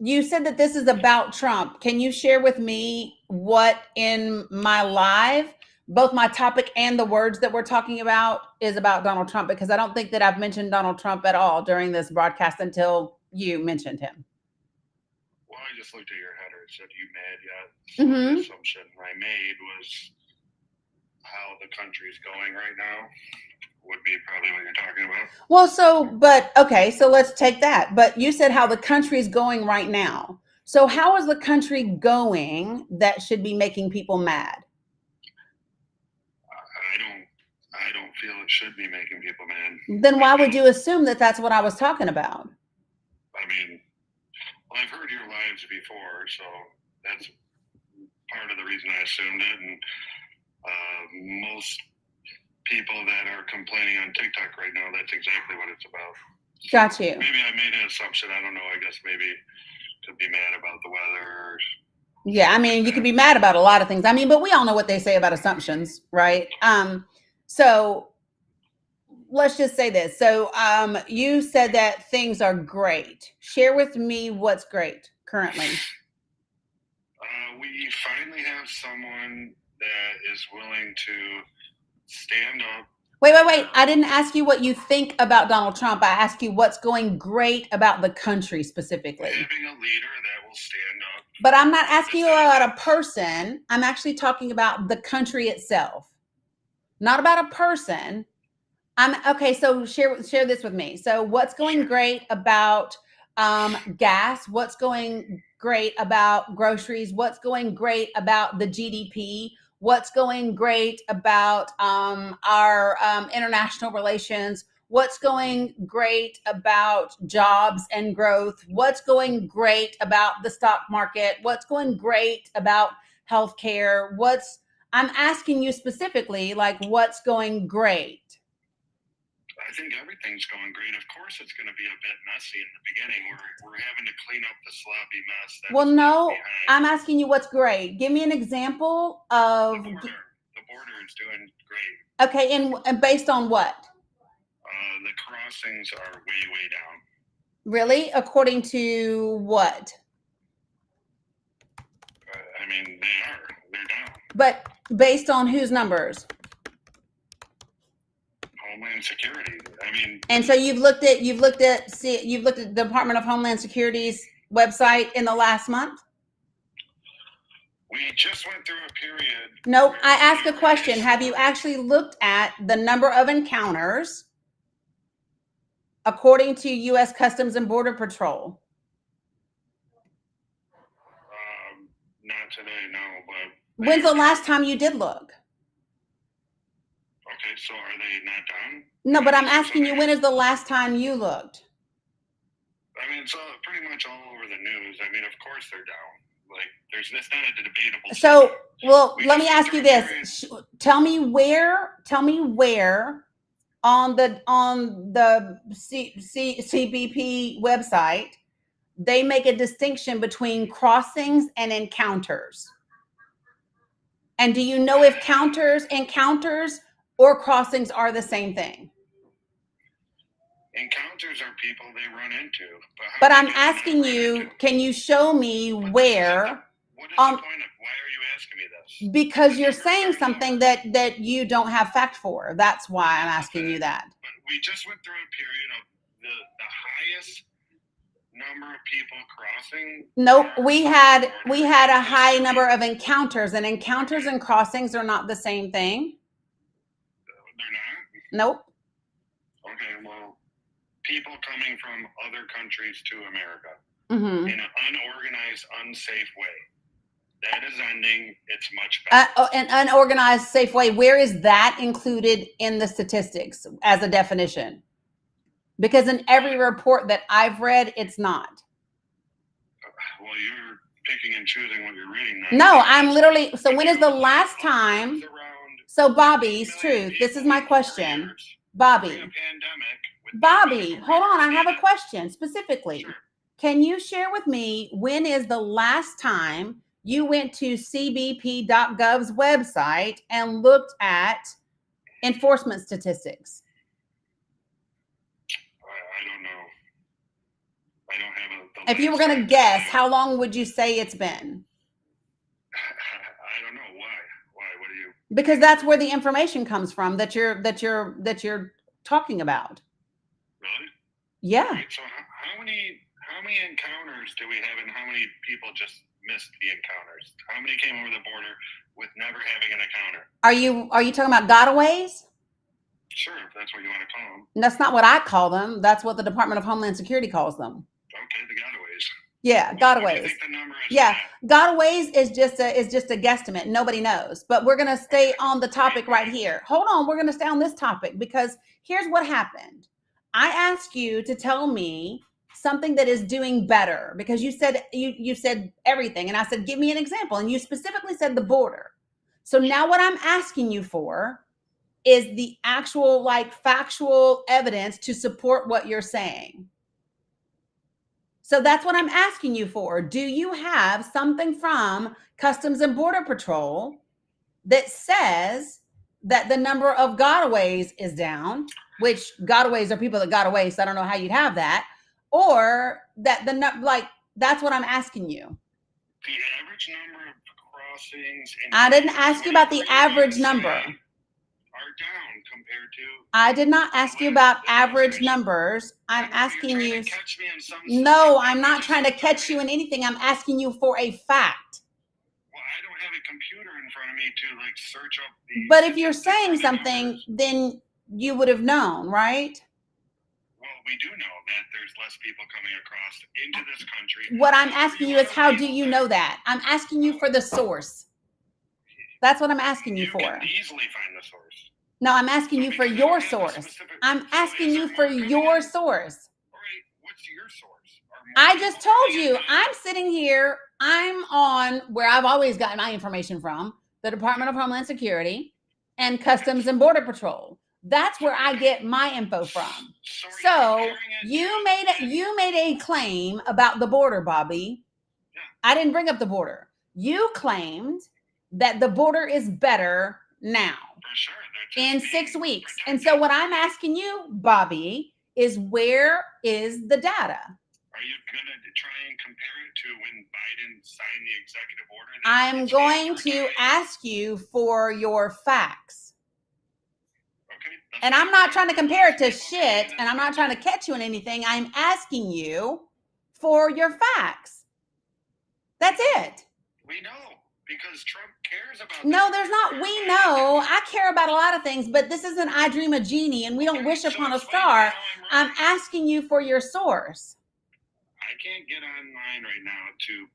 you said that this is about Trump. Can you share with me what in my live, both my topic and the words that we're talking about, is about Donald Trump? Because I don't think that I've mentioned Donald Trump at all during this broadcast until you mentioned him. Well, I just looked at your header. It said you mad yet. So the assumption I made was how the country's going right now would be probably what you're talking about. Well, okay, so let's take that. But you said how the country's going right now. So how is the country going that should be making people mad? I don't feel it should be making people mad. Then why would you assume that that's what I was talking about? I mean, well, I've heard your lives before, so that's part of the reason I assumed it. And most people that are complaining on TikTok right now, that's exactly what it's about. So Got you. maybe I made an assumption. I don't know. I guess maybe could be mad about the weather. Yeah, I mean, you could be mad about a lot of things. I mean, but we all know what they say about assumptions, right? So let's just say this. So you said that things are great. Share with me what's great currently. We finally have someone that is willing to stand up. Wait. I didn't ask you what you think about Donald Trump. I asked you what's going great about the country specifically. Having a leader that will stand up. But I'm not asking you about a person. I'm actually talking about the country itself, not about a person. Okay. So share this with me. So what's going great about gas? What's going great about groceries? What's going great about the GDP? What's going great about our international relations? What's going great about jobs and growth? What's going great about the stock market? What's going great about healthcare? I'm asking you specifically, like, what's going great? I think everything's going great. Of course, it's going to be a bit messy in the beginning. We're having to clean up the sloppy mess. Well, no, I'm asking you what's great. Give me an example of. The border is doing great. Okay, and based on what? The crossings are way down. Really? According to what? I mean, they're down. But based on whose numbers? Homeland Security. I mean. And so you've looked at the Department of Homeland Security's website in the last month? We just went through a period. Nope. I asked a question. Have you actually looked at the number of encounters according to U.S. Customs and Border Patrol? Not today, no. But when's the last time you did look? Okay, so are they not down? No, but I'm asking you, when is the last time you looked? I mean, it's pretty much all over the news. I mean, of course they're down. Like, that's not a debatable. So, well, let me ask you this. Tell me where on the CBP website they make a distinction between crossings and encounters. And do you know if encounters or crossings are the same thing? Encounters are people they run into. But I'm asking you, can you show me where? What is the point of, why are you asking me this? Because you're saying something that you don't have fact for. That's why I'm asking you that. But we just went through a period of the highest number of people crossing? Nope, or we crossing had the border? we had a high number of encounters, and encounters and crossings are not the same thing. They're not? Nope. Okay, well, people coming from other countries to America Hmm. in an unorganized, unsafe way. That is ending. It's much better. An unorganized, safe way. Where is that included in the statistics as a definition? Because in every report that I've read, it's not. Well, you're picking and choosing what you're reading now. No, I'm literally. So when is the last time? Around So Bobby's 15 million truth. This is people my in 4 question. years during Bobby. a pandemic with Bobby, medical hold on. I records have a needed. question specifically. Sure. Can you share with me when is the last time you went to cbp.gov's website and looked at enforcement statistics? I don't know. I don't have a. If you were going to guess, how long would you say it's been? I don't know why. Why? What do you? Because that's where the information comes from that you're talking about. Really? Yeah. Right, so how many encounters do we have, and how many people just missed the encounters? How many came over the border with never having an encounter? Are you talking about gotaways? Sure, if that's what you want to call them. That's not what I call them. That's what the Department of Homeland Security calls them. Okay, the gotaways. Yeah, What do you gotaways. think the number is? Yeah, for gotaways is just a guesstimate. Nobody knows. But we're gonna stay on the topic right here. Hold on, we're gonna stay on this topic because here's what happened. I asked you to tell me something that is doing better because you said you said everything, and I said give me an example, and you specifically said the border. So now what I'm asking you for is the actual factual evidence to support what you're saying. So that's what I'm asking you for. Do you have something from Customs and Border Patrol that says that the number of gotaways is down, which gotaways are people that got away, so I don't know how you'd have that, or that that's what I'm asking you. The average number of crossings. I didn't ask you about the average number. Are down compared to. I did not ask you about average numbers. I'm asking You're you. trying to catch me in some No, specific I'm not just trying to so catch you in anything. I'm asking you for a fact. Well, I don't have a computer in front of me to search up the. But if you're statistics saying or the something, numbers. then you would have known, right? Well, we do know that there's less people coming across into this country. What I'm asking you is how do you know that? I'm asking you for the source. That's what I'm asking you for. can easily find the source. No, I'm asking you for because I don't your have the source. specific- I'm so asking is you there for more coming your in? source. All right, what's your source? Are more I people just told coming you, in? I'm sitting here, I'm on where I've always gotten my information from, the Department of Homeland Security and Customs and Border Patrol. That's where I get my info from. So are So comparing it you made a claim about the border, Bobby. Yeah. I didn't bring up the border. You claimed that the border is better now For sure. in 6 weeks. And so what I'm asking you, Bobby, is where is the data? Are you going to try and compare it to when Biden signed the executive order? that I'm it's going for to counties? ask you for your facts. Okay, that's And fine. I'm not trying to compare it to People coming shit, in and I'm not trying to catch you in anything. I'm asking you for your facts. That's it. We know because Trump cares about. No, this. there's not. We know. I care about a lot of things, but this isn't I Dream a Genie and we don't wish So upon a explain star. how I'm I'm wrong. asking you for your source. I can't get online right now to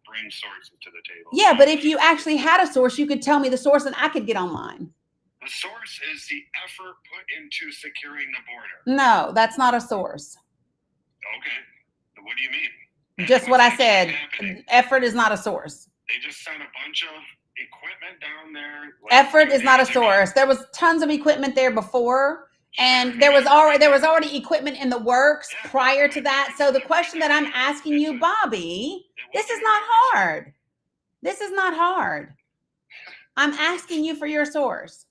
bring sources to the table. Yeah, but if you actually had a source, you could tell me the source and I could get online. The source is the effort put into securing the border. No, that's not a source. Okay, what do you mean? That's Just what I what's actually said. happening. Effort is not a source. They just sent a bunch of equipment down there. Effort is not a days ago. source. There was tons of equipment there before, and there was already equipment in the works prior to that. So the question that I'm asking you, Bobby, this is not hard. This is not hard. I'm asking you for your source.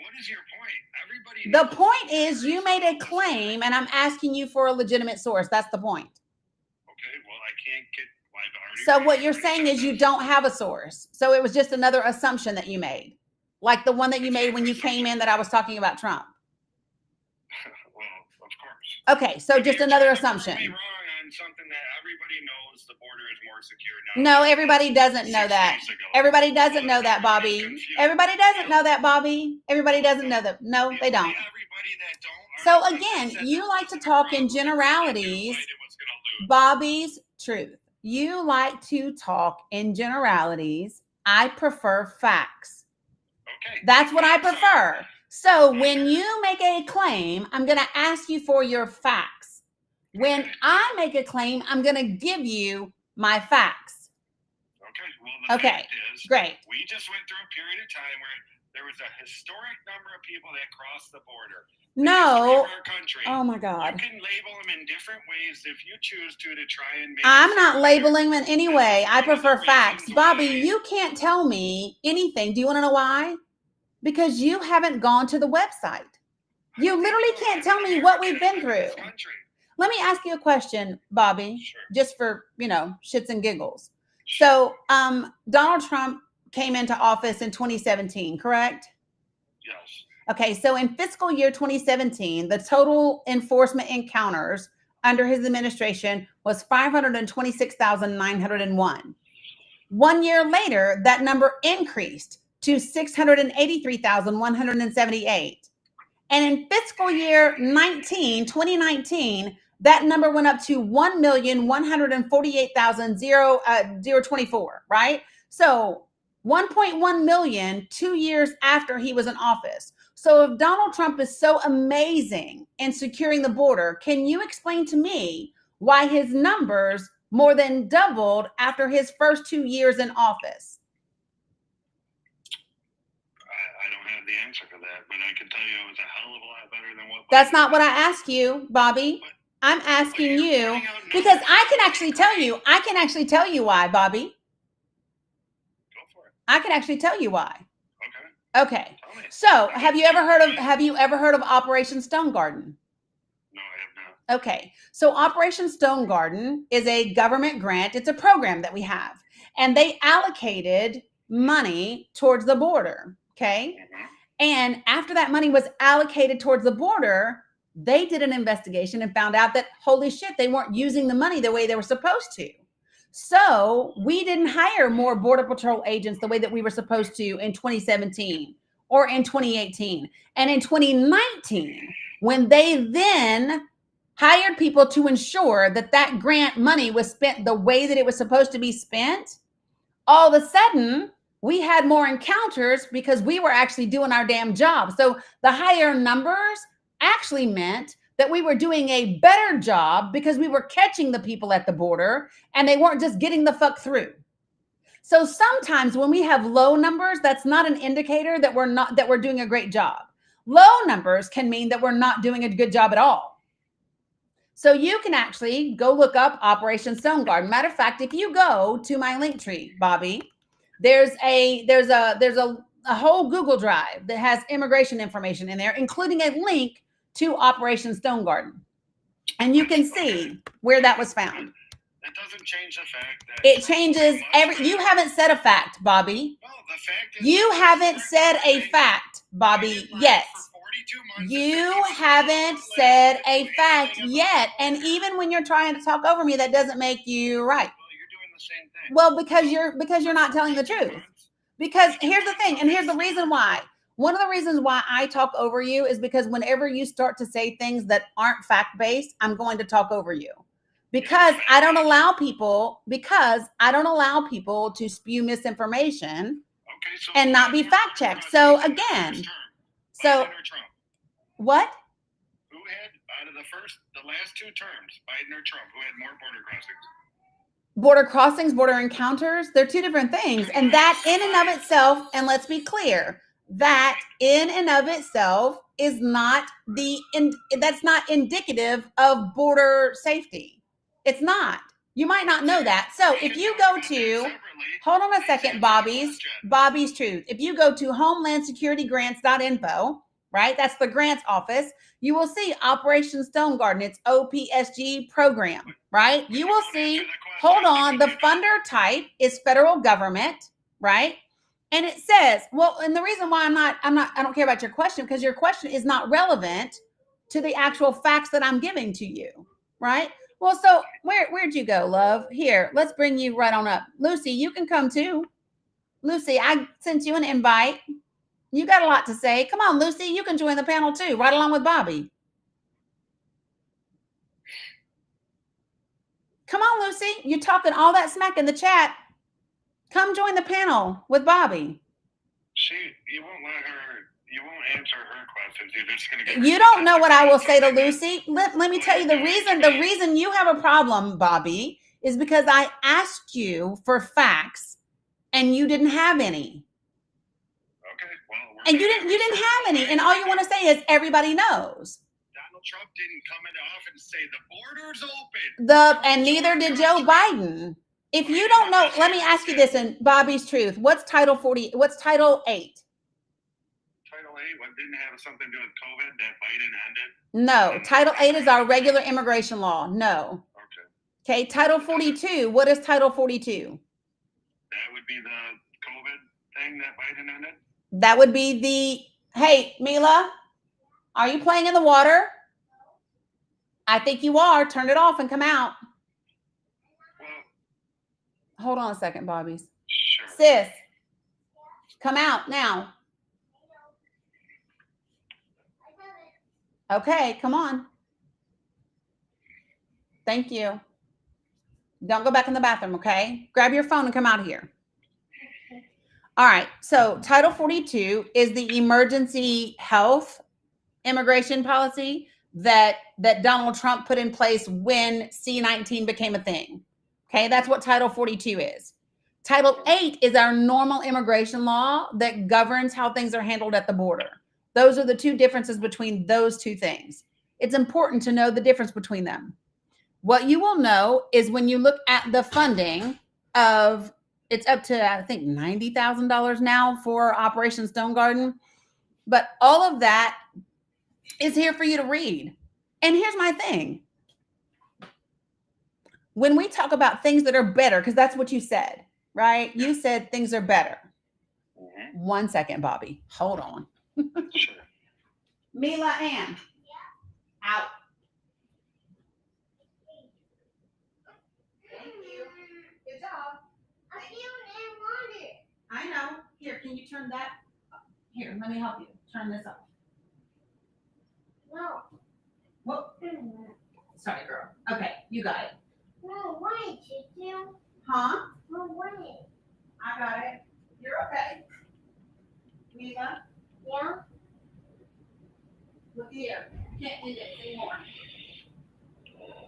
What is your point? Everybody. The knows point there is you made a claim and I'm asking you for a legitimate source. That's the point. Okay, well, I can't get. Well, I've already So what already you're said saying is you this. don't have a source. So it was just another assumption that you made. Like the one that you made when you came in that I was talking about Trump. Well, of course. Okay, so If just you're another trying to prove assumption. me wrong on something that everybody knows the border is more secure now. No, everybody doesn't know 6 that. days ago. Everybody doesn't know that, I'm Bobby. confused. Everybody doesn't know that, Bobby. Everybody doesn't know that. No, The they don't. only everybody that don't are So the ones that again, said you this like to wasn't a talk in problem, that generalities. Biden was gonna lose. Bobby's truth. You like to talk in generalities. I prefer facts. Okay. That's what I Facts are- prefer. So when you make a claim, I'm going to ask you for your facts. When I make a claim, I'm going to give you my facts. Okay. Well, the Okay, fact is, Great. we just went through a period of time where there was a historic number of people that crossed the border. The history No. of our country. Oh my You God. can label them in different ways if you choose to try and make. I'm it not sound labeling them in any way. I This is one of the prefer facts. reasons Bobby, why- you can't tell me anything. Do you want to know why? Because you haven't gone to the website. You literally can't tell me what we've been through. Let me ask you a question, Bobby, Sure. just for, shits and giggles. So, Donald Trump came into office in 2017, correct? Yes. Okay, so in fiscal year 2017, the total enforcement encounters under his administration was 526,901. 1 year later, that number increased to 683,178. And in fiscal year 2019, that number went up to 1,148,024, right? So 1.1 million 2 years after he was in office. So if Donald Trump is so amazing in securing the border, can you explain to me why his numbers more than doubled after his first 2 years in office? I don't have the answer for that, but I can tell you it was a hell of a lot better than what. That's not what I asked you, Bobby. I'm asking you because I can actually tell you. I can actually tell you why, Bobby. Go for it. I can actually tell you why. Okay. Okay. Tell me. So, have you ever heard of Operation Stone Garden? No, I have not. Okay. So, Operation Stone Garden is a government grant. It's a program that we have. And they allocated money towards the border, okay? Mhm. And after that money was allocated towards the border, they did an investigation and found out that, holy shit, they weren't using the money the way they were supposed to. So we didn't hire more Border Patrol agents the way that we were supposed to in 2017 or in 2018. And in 2019, when they then hired people to ensure that that grant money was spent the way that it was supposed to be spent, all of a sudden, we had more encounters because we were actually doing our damn job. So the higher numbers actually meant that we were doing a better job because we were catching the people at the border and they weren't just getting the fuck through. So sometimes when we have low numbers, that's not an indicator that we're doing a great job. Low numbers can mean that we're not doing a good job at all. So you can actually go look up Operation Stone Garden. Matter of fact, if you go to my link tree, Bobby, there's a whole Google Drive that has immigration information in there, including a link to Operation Stone Garden. And you can see where that was found. That doesn't change the fact that It changes you haven't said a fact, Bobby. No, the fact is You haven't said a fact, Bobby, yet. For 42 months, You it's haven't said a fact yet. And even when you're trying to talk over me, that doesn't make you right. Well, you're doing the same thing. Well, because you're not telling the truth. Because here's the thing, and here's the reason why. One of the reasons why I talk over you is because whenever you start to say things that aren't fact-based, I'm going to talk over you. Because I don't allow people to spew misinformation Okay, so and not be fact-checked. So again, so Biden or Trump? what? Who had out of the last 2 terms, Biden or Trump, who had more border crossings? Border crossings, border encounters, they're two different things. And that in and of itself, and let's be clear, that in and of itself is not that's not indicative of border safety. It's not. You might not know that. So if you go to, hold on a second, Bobby's truth. If you go to homelandsecuritygrants.info, right? That's the grants office. You will see Operation Stone Garden. It's OPSG program, right? You will see, hold on, the funder type is federal government, right? And it says, well, and the reason why I don't care about your question, because your question is not relevant to the actual facts that I'm giving to you, right? Well, so where'd you go, love? Here, let's bring you right on up. Lucy, you can come too. Lucy, I sent you an invite. You got a lot to say. Come on, Lucy, you can join the panel too, right along with Bobby. Come on, Lucy. You're talking all that smack in the chat. Come join the panel with Bobby. You won't answer her questions. You're just going to get. You don't know what I will say to Lucy. Let me tell you the reason you have a problem, Bobby, is because I asked you for facts and you didn't have any. Okay, well, And you didn't have any. And all you want to say is everybody knows. Donald Trump didn't come into office and say the border's open. And neither did Joe Biden. If you don't know, let me ask you this in Bobby's truth. What's Title 40? What's Title 8? Title 8, what didn't have something to do with COVID that Biden ended? No. Title 8 is our regular immigration law. No. Okay. Okay. Title 42. What is Title 42? That would be the COVID thing that Biden ended? That would be the, hey, Mila, are you playing in the water? I think you are. Turn it off and come out. Well, Hold on a second, Bobby. sure. Sis, come out now. Okay, come on. Thank you. Don't go back in the bathroom, okay? Grab your phone and come out here. All right, so Title 42 is the emergency health immigration policy that Donald Trump put in place when C-19 became a thing. Okay, that's what Title 42 is. Title 8 is our normal immigration law that governs how things are handled at the border. Those are the two differences between those two things. It's important to know the difference between them. What you will know is when you look at the funding of, it's up to, I think, $90,000 now for Operation Stone Garden. But all of that is here for you to read. And here's my thing. When we talk about things that are better, because that's what you said, right? You said things are better. Mm-hmm. 1 second, Bobby. Hold on. Sure. Mila Ann. Out. Thank you. Good job. I know. Here, can you turn that? Here, let me help you. Turn this up. No. Whoa. Sorry, girl. Okay, you got it. No, wait, Chichu. Huh? No, wait. I got it. You're okay. Mila, Yeah? look here. You can't do this anymore.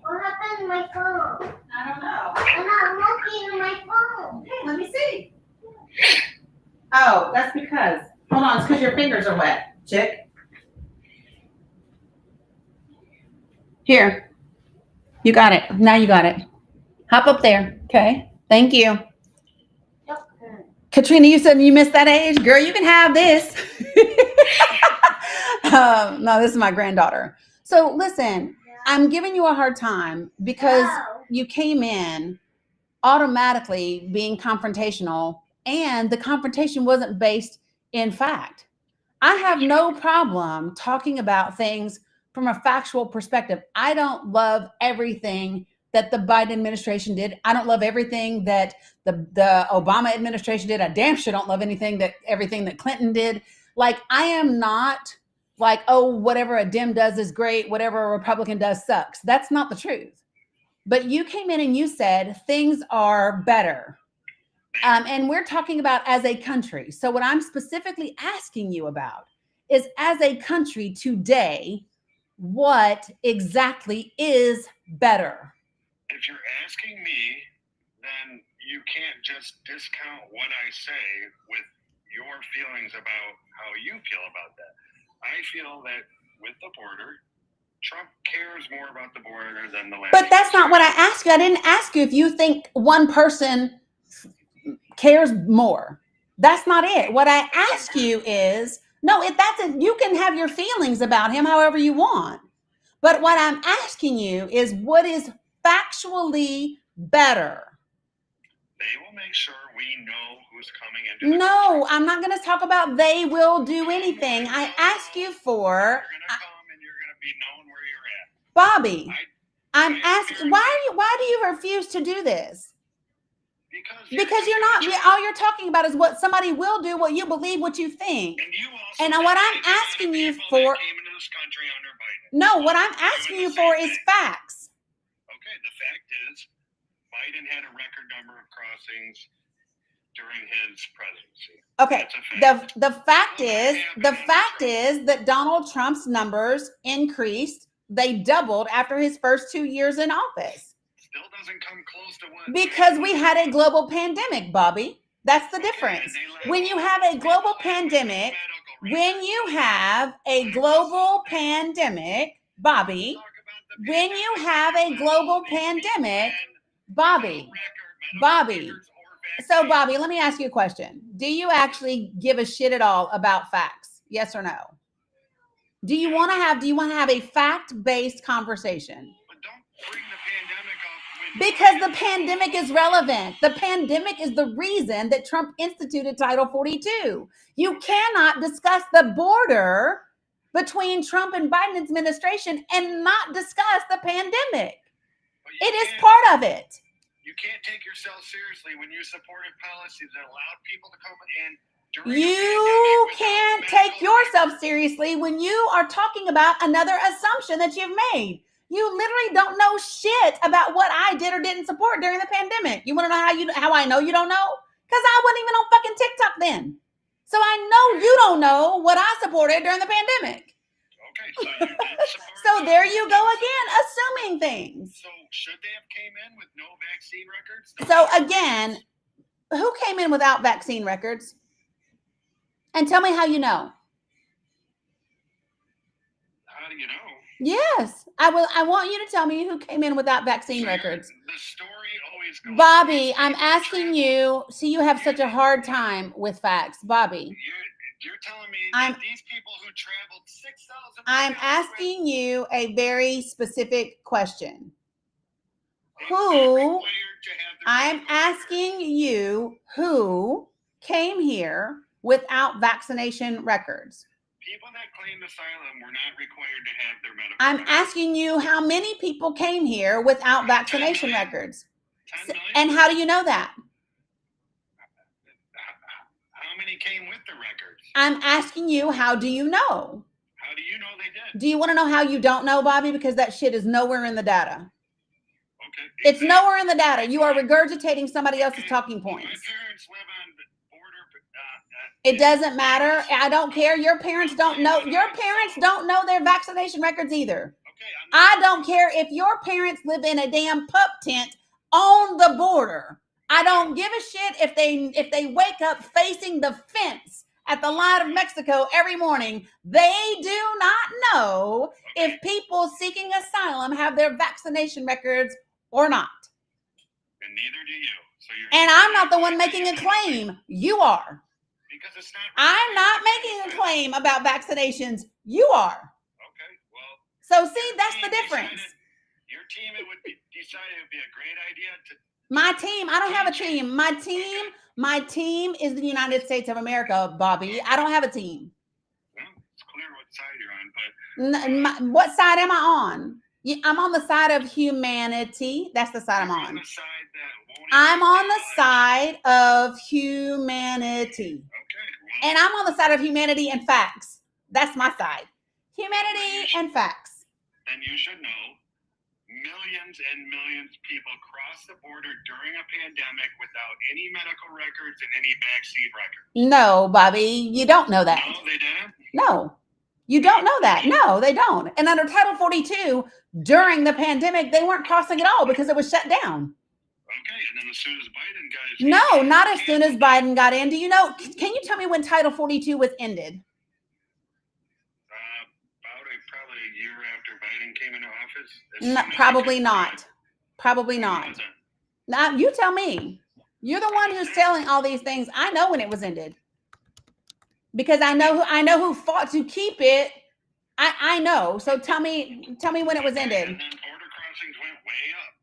What happened to my phone? I don't know. I'm not looking at my phone. Okay, let me see. Oh, that's because. Hold on, it's because your fingers are wet, chick. Here. You got it. Now you got it. Hop up there. Okay. Thank you. Okay. Katrina, you said you missed that age? Girl, you can have this. No, this is my granddaughter. So listen, I'm giving you a hard time because No. you came in automatically being confrontational, and the confrontation wasn't based in fact. I have no problem talking about things from a factual perspective. I don't love everything that the Biden administration did. I don't love everything that the Obama administration did. I damn sure don't love everything that Clinton did. Like, I am not like, oh, whatever a Dem does is great, whatever a Republican does sucks. That's not the truth. But you came in and you said things are better. And we're talking about as a country. So what I'm specifically asking you about is, as a country today, what exactly is better? If you're asking me, then you can't just discount what I say with your feelings about how you feel about that. I feel that with the border, Trump cares more about the border than the last. But that's not what I asked you. I didn't ask you if you think one person cares more. That's not it. What I ask you is, no, if that's it, you can have your feelings about him however you want. But what I'm asking you is, what is factually better? They will make sure we know who's coming into the No, country. I'm not going to talk about they will do anything. I ask you for, You're going to come and you're going to be known where you're at. Bobby, I'm asking, why do you refuse to do this? Because you're not, all you're talking about is what somebody will do, what you believe, what you think. And you also And said what that I'm the amount of asking you people for, that came into this country under Biden. no, what I'm You're doing asking the you same for is thing. facts. Okay, the fact is, Biden had a record number of crossings during his presidency. Okay. That's a fact. The fact is that Donald Trump's numbers increased. They doubled after his first 2 years in office Still doesn't come close to what. because we had a global pandemic, Bobby. That's the difference. When you have a global pandemic, when you have a global pandemic, Bobby, when you have a global pandemic, Bobby, so Bobby, let me ask you a question. Do you actually give a shit at all about facts? Yes or no? Do you want to have a fact-based conversation? But don't bring the pandemic up Because the pandemic is relevant. The pandemic is the reason that Trump instituted Title 42. You cannot discuss the border between Trump and Biden administration and not discuss the pandemic. It is part of it. You can't take yourself seriously when you supported policies that allowed people to come in during a You pandemic can't without take medical yourself records. seriously when you are talking about another assumption that you've made. You literally don't know shit about what I did or didn't support during the pandemic. You want to know how I know you don't know? Because I wasn't even on fucking TikTok then. So I know you don't know what I supported during the pandemic. Okay, so you did support So there something. you go again, assuming things. So should they have came in with no vaccine records? So again, who came in without vaccine records? And tell me how you know. How do you know? Yes, I will. I want you to tell me who came in without vaccine records. The story always goes. Bobby, I'm asking you. See, you have such a hard time with facts, Bobby. You're telling me I'm- that these people who traveled 6,000 I'm miles asking you a very specific question. were not Who? required to have their I'm medical records. asking you who came here without vaccination records. People that claimed asylum were not required to have their medical I'm records. asking you how many people came here without vaccination records. 10 million? And how do you know that? How many came with the records? I'm asking you, how do you know? How do you know they did? Do you want to know how you don't know, Bobby? Because that shit is nowhere in the data. Okay. It's nowhere in the data. You are regurgitating somebody else's talking My points. parents live on the border. It doesn't matter. I don't care. Your parents don't know. Your parents don't know their vaccination records either. Okay, I don't care if your parents live in a damn pup tent on the border. I don't give a shit if they wake up facing the fence at the line of Mexico every morning. They do not know if people seeking asylum have their vaccination records or not. and neither do you. So you're And I'm not the one making a claim. You are. because it's not. I'm not making a claim about vaccinations. You are. Okay, well. So see, that's the difference. Your team, it would be decided it would be a great idea to. My team, I don't have a team. My team is the United States of America, Bobby. I don't have a team. Well, it's clear what side you're on, but What side am I on? I'm on the side of humanity. That's the side I'm you're on. the side that won't I'm on the accept side of humanity. Okay, well, And I'm on the side of humanity and facts. That's my side. Humanity and facts. then you should know millions and millions of people cross the border during a pandemic without any medical records and any vaccine records. No, Bobby, you don't know that. No, they didn't. No, you don't know that. No, they don't. And under Title 42, during the pandemic, they weren't crossing at all because it was shut down. Okay, and then as soon as Biden got his No, not as soon as Biden got in. Do you know? Can you tell me when Title 42 was ended? probably a year after Biden came into office. As No, soon as he probably could- not. Probably When not. was it? Now, you tell me. You're the one who's telling all these things. I know when it was ended because I know who fought to keep it. I know. So tell me when it was ended. And then border crossings went way up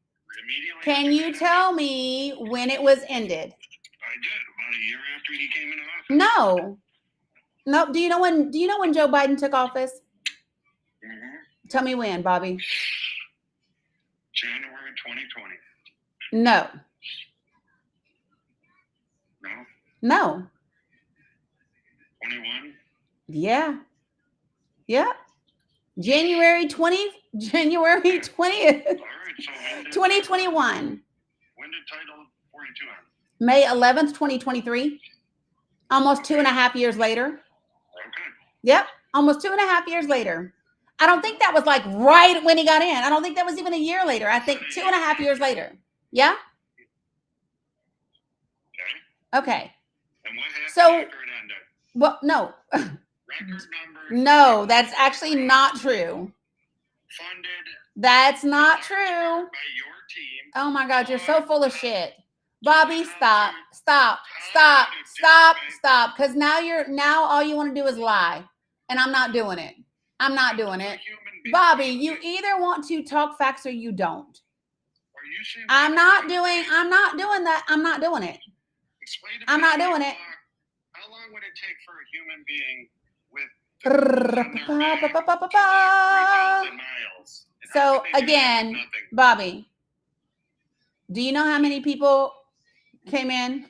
immediately. Can after you that. tell me when it was ended? I did about a year after he came into office. No. No. Do you know when Joe Biden took office? Mhm. Tell me when, Bobby. January 2020. No. No. No. 21. Yeah. Yeah. January 20th, All right. So when did 2021. When did Title 42 end? May 11th, 2023. Almost 2.5 years later. Okay. Yep. Almost 2.5 years later. I don't think that was like right when he got in. I don't think that was even a year later. I think 2.5 years later. Yeah. Okay. Okay. And what happened So- after it ended? Well, no, Record numbers. no, that's actually not true. Funded. That's not large true. part by your team. Oh my God, you're so full of shit. Bobby, stop. Because now all you want to do is lie. And I'm not doing it. I'm not doing it. Bobby, you either want to talk facts or you don't. I'm not doing that. I'm not doing it. Explain to I'm me not how doing you it. walk. How long would it take for a human being with the on their back to walk 3,000 miles? And how So could they do that with again, nothing? Bobby, do you know how many people came in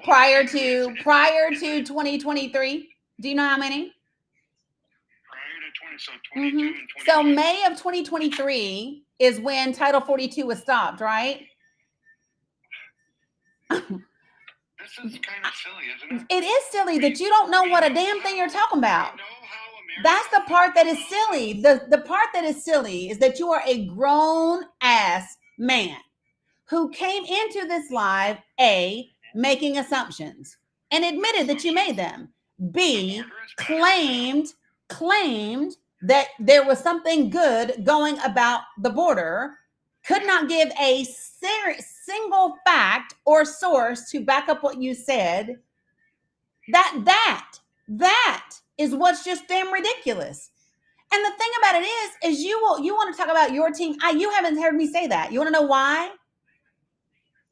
prior to 2023? Do you know how many? Prior to 20, so 22 Mhm. and 21. So May of 2023 is when Title 42 was stopped, right? This is kind of silly, isn't it? It is silly that you don't know what a damn thing you're talking about. We know how America That's the part that is feels silly. The part that is silly is that you are a grown ass man who came into this live, A, making assumptions and admitted that you made them. B, claimed that there was something good going about the border, could not give a single fact or source to back up what you said. That is what's just damn ridiculous. And the thing about it is you want to talk about your team. You haven't heard me say that. You want to know why?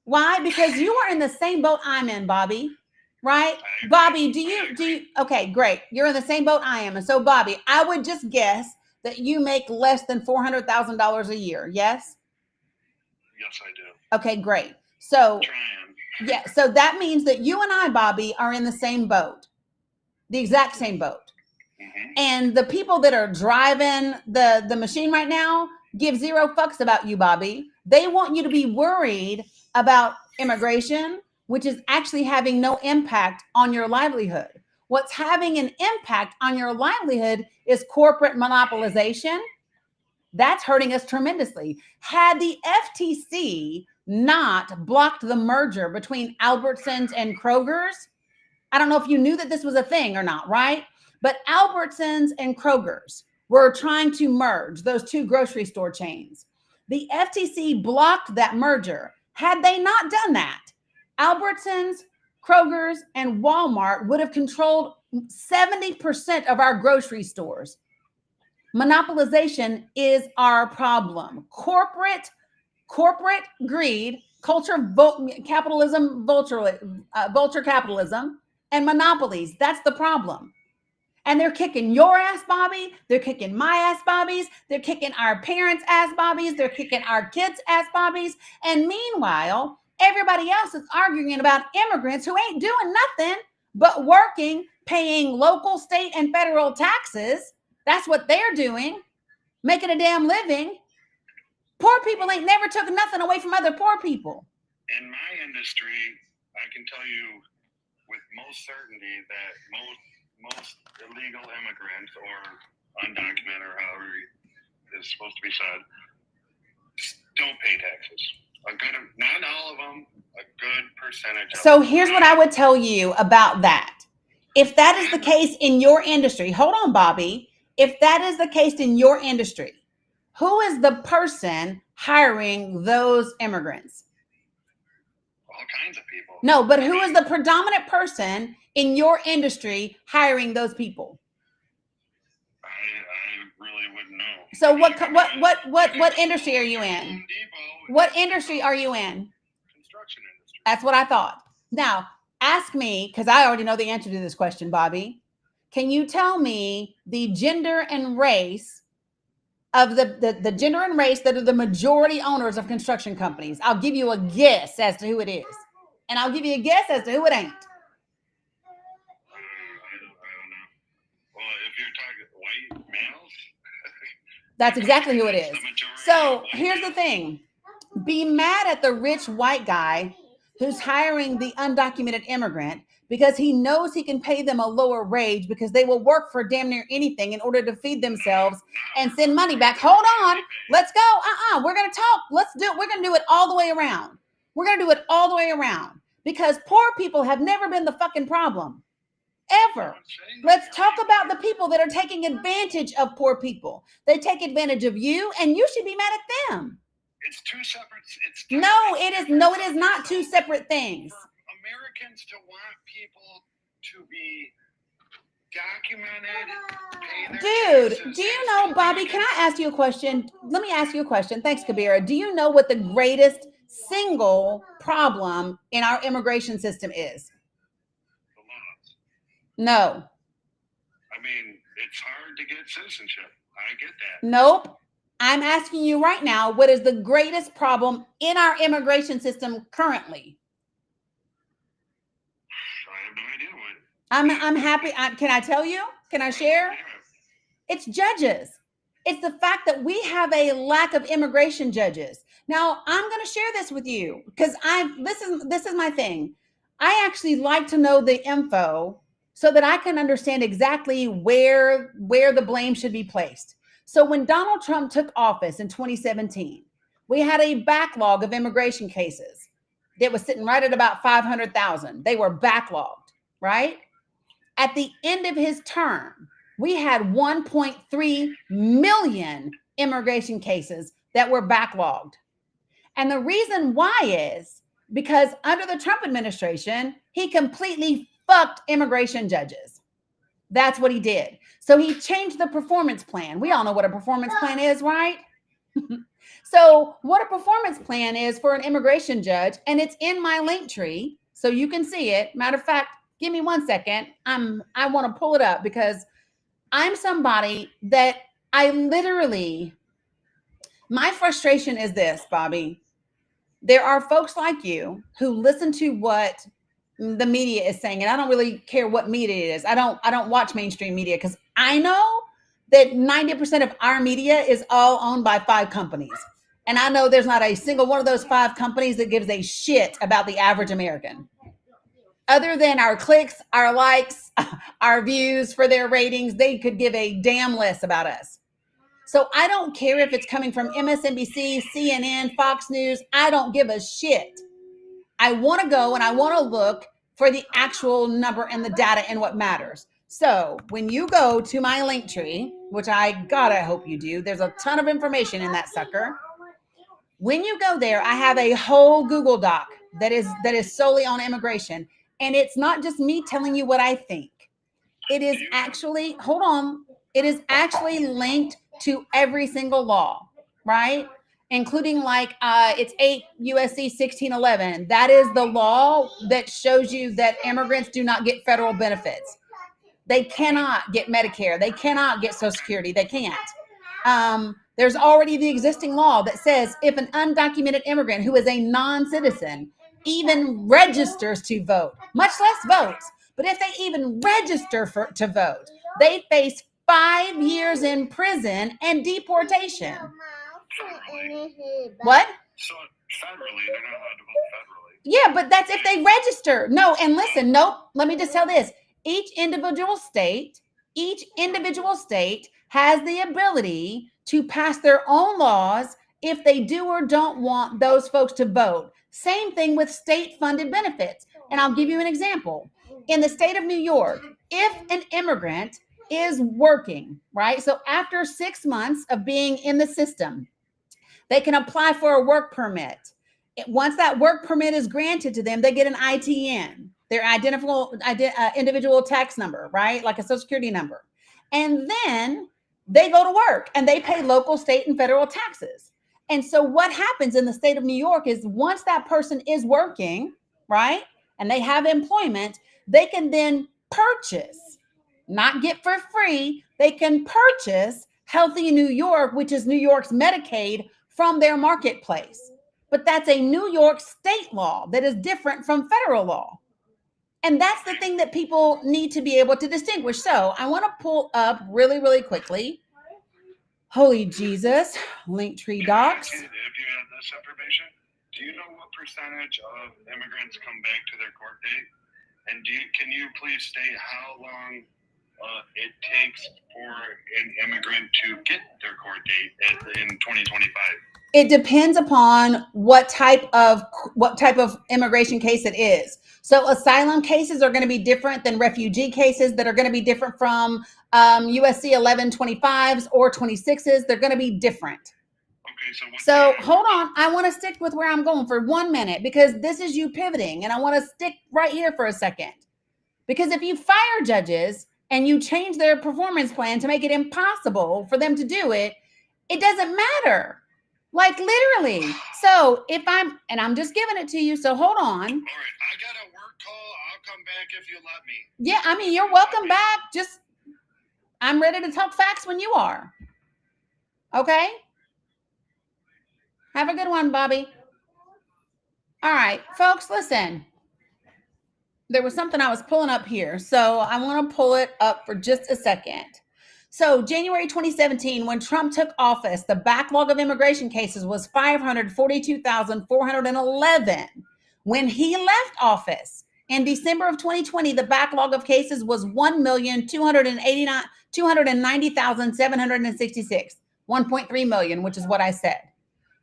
Why? Because you are in the same boat I'm in, Bobby. Right? Bobby, do you okay, great. You're in the same boat I am. And so Bobby, I would just guess that you make less than $400,000 a year. Yes? Yes, I do. Okay, great. So Trying. yeah, so that means that you and I, Bobby, are in the same boat. The exact same boat. Mm-hmm. And the people that are driving the machine right now give zero fucks about you, Bobby. They want you to be worried about immigration, which is actually having no impact on your livelihood. What's having an impact on your livelihood is corporate monopolization. That's hurting us tremendously. Had the FTC not blocked the merger between Albertsons and Kroger's, I don't know if you knew that this was a thing or not, right? But Albertsons and Kroger's were trying to merge those two grocery store chains. The FTC blocked that merger. Had they not done that, Albertsons, Kroger's, and Walmart would have controlled 70% of our grocery stores. Monopolization is our problem. Corporate greed, capitalism, vulture capitalism, and monopolies. That's the problem. And they're kicking your ass, Bobby. They're kicking my ass, Bobbies. They're kicking our parents' ass, Bobbies. They're kicking our kids' ass, Bobbies. And meanwhile, everybody else is arguing about immigrants who ain't doing nothing but working, paying local, state, and federal taxes. That's what they're doing, making a damn living. Poor people ain't never took nothing away from other poor people. In my industry, I can tell you with most certainty that most illegal immigrants or undocumented or however it's supposed to be said don't pay taxes. Not all of them, a good percentage. So here's what I would tell you about that. If that is the case in your industry, hold on, Bobby. If that is the case in your industry, who is the person hiring those immigrants? All kinds of people. No, but who is the predominant person in your industry hiring those people? I really wouldn't know. So what industry are you in? What industry are you in? Construction industry. That's what I thought. Now, ask me, because I already know the answer to this question, Bobby. Can you tell me the gender and race of the gender and race that are the majority owners of construction companies? I'll give you a guess as to who it is. And I'll give you a guess as to who it ain't. I don't know. Well, if you're talking white males, That's exactly who it it's is. the majority So of white here's the males. thing. Be mad at the rich white guy who's hiring the undocumented immigrant because he knows he can pay them a lower wage because they will work for damn near anything in order to feed themselves and send money back. Hold on. Let's go. We're going to talk. Let's do it. We're going to do it all the way around. We're going to do it all the way around because poor people have never been the fucking problem. Ever. Let's talk about the people that are taking advantage of poor people. They take advantage of you and you should be mad at them. It's two separate. No, it is not two separate things. For Americans to want people to be documented, pay their Dude, taxes, do you and know, still Bobby, be can I ask you a question? Let me ask you a question. Thanks, Kabira. Do you know what the greatest single problem in our immigration system is? the laws? No. I mean, it's hard to get citizenship. I get that. Nope. I'm asking you right now, what is the greatest problem in our immigration system currently? I have no idea what. I'm happy. Can I tell you? Can I share? Yeah. It's judges. It's the fact that we have a lack of immigration judges. Now, I'm going to share this with you because this is my thing. I actually like to know the info so that I can understand exactly where the blame should be placed. So when Donald Trump took office in 2017, we had a backlog of immigration cases that was sitting right at about 500,000. They were backlogged, right? At the end of his term, we had 1.3 million immigration cases that were backlogged. And the reason why is because under the Trump administration, he completely fucked immigration judges. That's what he did. So he changed the performance plan. We all know what a performance plan is, right? So what a performance plan is for an immigration judge, and it's in my link tree, so you can see it. Matter of fact, give me 1 second. I want to pull it up because I'm somebody that my frustration is this, Bobby. There are folks like you who listen to what the media is saying, and I don't really care what media it is. I don't watch mainstream media because I know that 90% of our media is all owned by 5 companies. And I know there's not a single one of those 5 companies that gives a shit about the average American. Other than our clicks, our likes, our views for their ratings, they could give a damn less about us. So I don't care if it's coming from MSNBC, CNN, Fox News. I don't give a shit. I want to go and I want to look for the actual number and the data and what matters. So when you go to my link tree, which I hope you do, there's a ton of information in that sucker. When you go there, I have a whole Google Doc that is solely on immigration. And it's not just me telling you what I think. It is actually, hold on, it is actually linked to every single law, right? Including like it's 8 USC 1611. That is the law that shows you that immigrants do not get federal benefits. They cannot get Medicare. They cannot get Social Security. They can't. There's already the existing law that says if an undocumented immigrant who is a non-citizen even registers to vote, much less votes, but if they even register to vote, they face 5 years in prison and deportation. What? So federally, they're not allowed to vote federally. Yeah, but that's if they register. No, and listen, nope. Let me just tell this. Each individual state has the ability to pass their own laws if they do or don't want those folks to vote. Same thing with state-funded benefits. And I'll give you an example. In the state of New York, if an immigrant is working, right? So after 6 months of being in the system, they can apply for a work permit. Once that work permit is granted to them, they get an ITN, their individual tax number, right? Like a Social Security number. And then they go to work and they pay local, state, and federal taxes. And so what happens in the state of New York is once that person is working, right, and they have employment, they can then purchase, not get for free, they can purchase Healthy New York, which is New York's Medicaid, from their marketplace. But that's a New York state law that is different from federal law. And that's the thing that people need to be able to distinguish. So I want to pull up really, really quickly. Holy Jesus, Linktree docs. If you have this information, do you know what percentage of immigrants come back to their court date? And can you please state how long it takes for an immigrant to get their court date in 2025? It depends upon what type of immigration case it is. So asylum cases are going to be different than refugee cases that are going to be different from USC 1125s or 26s. They're going to be different. Okay, so hold on. I want to stick with where I'm going for 1 minute because this is you pivoting, and I want to stick right here for a second. Because if you fire judges and you change their performance plan to make it impossible for them to do it, it doesn't matter. Like literally. So if I'm just giving it to you. So hold on. All right. I got a work call. I'll come back if you let me. Yeah. I mean, you're welcome back. Just, I'm ready to talk facts when you are. Okay. Have a good one, Bobby. All right, folks, listen. There was something I was pulling up here. So I want to pull it up for just a second. So January 2017, when Trump took office, the backlog of immigration cases was 542,411. When he left office in December of 2020, the backlog of cases was 1,290,766, 1.3 million, which is what I said.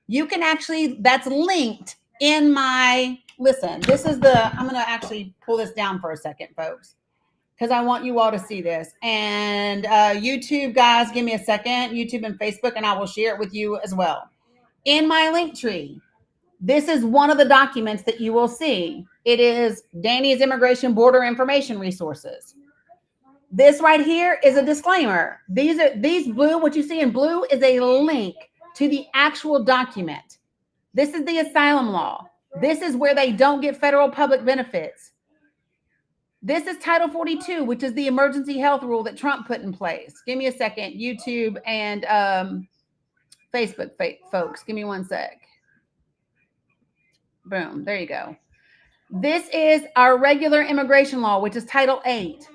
You can actually, that's linked in my, listen, this is I'm going to actually pull this down for a second, folks, because I want you all to see this. And YouTube, guys, give me a second, YouTube and Facebook, and I will share it with you as well. In my Linktree, this is one of the documents that you will see. It is Danny's Immigration Border Information Resources. This right here is a disclaimer. These blue, what you see in blue is a link to the actual document. This is the asylum law. This is where they don't get federal public benefits. This is Title 42, which is the emergency health rule that Trump put in place. Give me a second, YouTube and Facebook folks. Give me 1 sec. Boom, there you go. This is our regular immigration law, which is Title 8.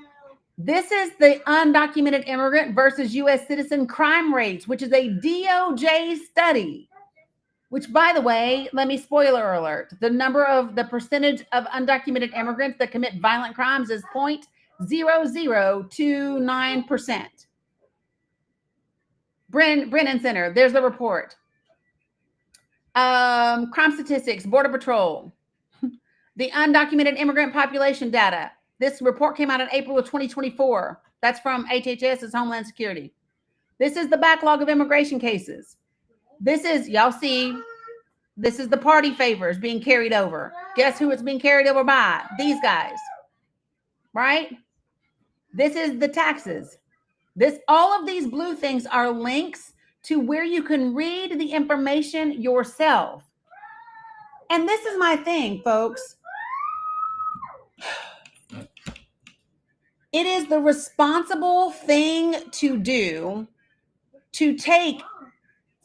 This is the undocumented immigrant versus U.S. citizen crime rates, which is a DOJ study, which, by the way, let me spoiler alert. The percentage of undocumented immigrants that commit violent crimes is 0.0029%. Brennan Center, there's the report. Crime statistics, Border Patrol, the undocumented immigrant population data. This report came out in April of 2024. That's from HHS, it's Homeland Security. This is the backlog of immigration cases. This is, y'all see, this is the party favors being carried over. Guess who it's being carried over by? These guys, right? This is the taxes. All of these blue things are links to where you can read the information yourself. And this is my thing, folks. It is the responsible thing to do to take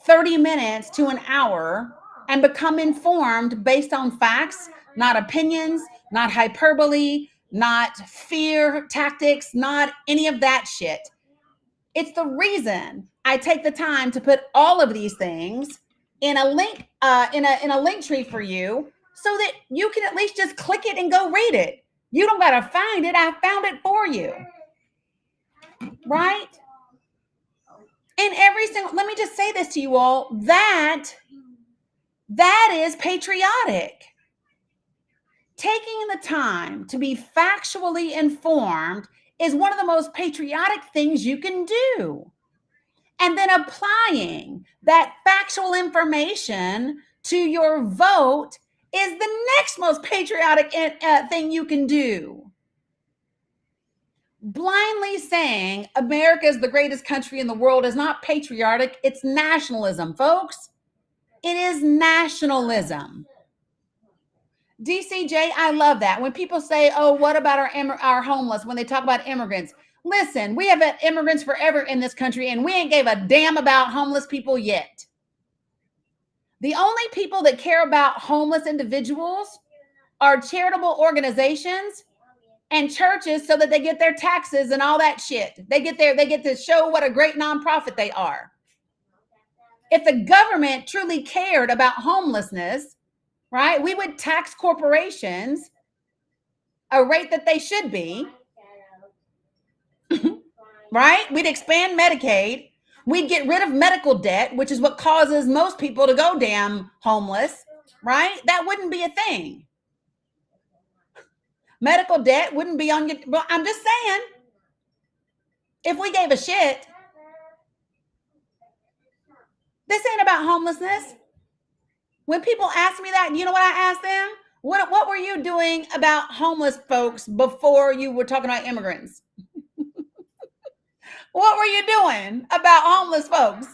30 minutes to an hour and become informed based on facts, not opinions, not hyperbole, not fear tactics, not any of that shit. It's the reason I take the time to put all of these things in a link, in a link tree for you, so that you can at least just click it and go read it. You don't got to find it. I found it for you. Right? And let me just say this to you all, that is patriotic. Taking the time to be factually informed is one of the most patriotic things you can do. And then applying that factual information to your vote is the next most patriotic thing you can do. Blindly saying America is the greatest country in the world is not patriotic. It's nationalism, folks. It is nationalism. DCJ, I love that. When people say, oh, what about our homeless when they talk about immigrants? Listen, we have had immigrants forever in this country, and we ain't gave a damn about homeless people yet. The only people that care about homeless individuals are charitable organizations and churches, so that they get their taxes and all that shit. They get to show what a great nonprofit they are. If the government truly cared about homelessness, right, we would tax corporations a rate that they should be, right? We'd expand Medicaid. We'd get rid of medical debt, which is what causes most people to go damn homeless, right? That wouldn't be a thing. Medical debt wouldn't be on your, well, I'm just saying, if we gave a shit, this ain't about homelessness. When people ask me that, you know what I ask them? What were you doing about homeless folks before you were talking about immigrants? What were you doing about homeless folks?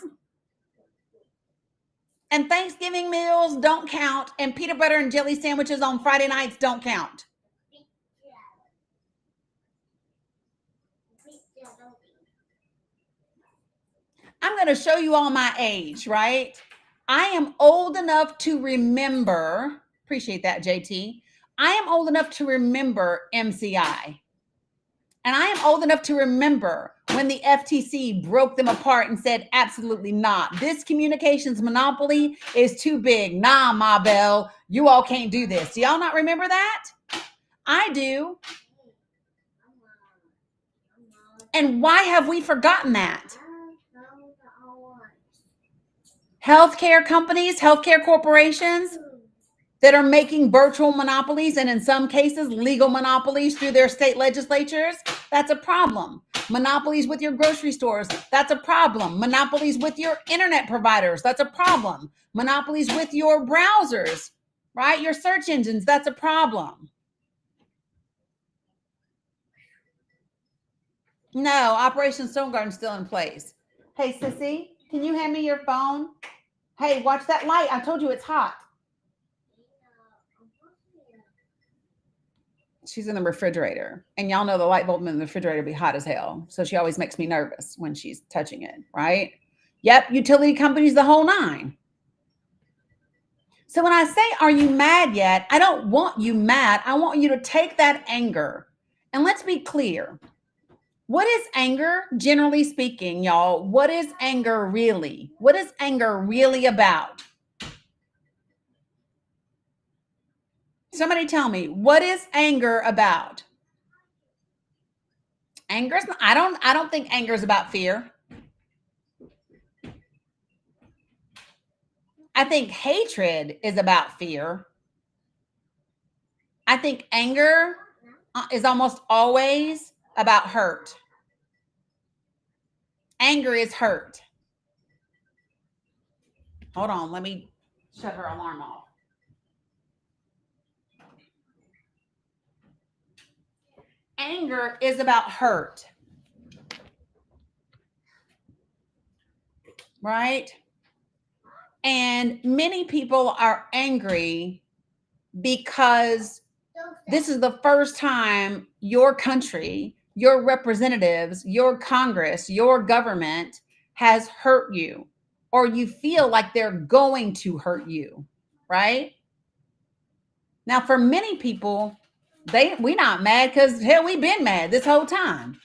And Thanksgiving meals don't count, and peanut butter and jelly sandwiches on Friday nights don't count. I'm going to show you all my age, right? I am old enough to remember, appreciate that, JT. I am old enough to remember MCI. And I am old enough to remember when the FTC broke them apart and said, absolutely not. This communications monopoly is too big. Nah, Ma Bell, you all can't do this. Do y'all not remember that? I do. And why have we forgotten that? Healthcare companies, healthcare corporations that are making virtual monopolies, and in some cases, legal monopolies through their state legislatures, that's a problem. Monopolies with your grocery stores, that's a problem. Monopolies with your internet providers, that's a problem. Monopolies with your browsers, right? Your search engines, that's a problem. No, Operation Stone Garden's still in place. Hey, Sissy, can you hand me your phone? Hey, watch that light. I told you it's hot. She's in the refrigerator. And y'all know the light bulb in the refrigerator be hot as hell. So she always makes me nervous when she's touching it, right? Yep, utility companies, the whole nine. So when I say, are you mad yet? I don't want you mad. I want you to take that anger. And let's be clear. What is anger, generally speaking, y'all? What is anger really? What is anger really about? Somebody tell me, what is anger about? Anger is, I don't think anger is about fear. I think hatred is about fear. I think anger is almost always about hurt. Anger is hurt. Hold on, let me shut her alarm off. Anger is about hurt. Right? And many people are angry because this is the first time your country, your representatives, your Congress, your government has hurt you, or you feel like they're going to hurt you, right? Now, for many people, we not mad because hell, we've been mad this whole time.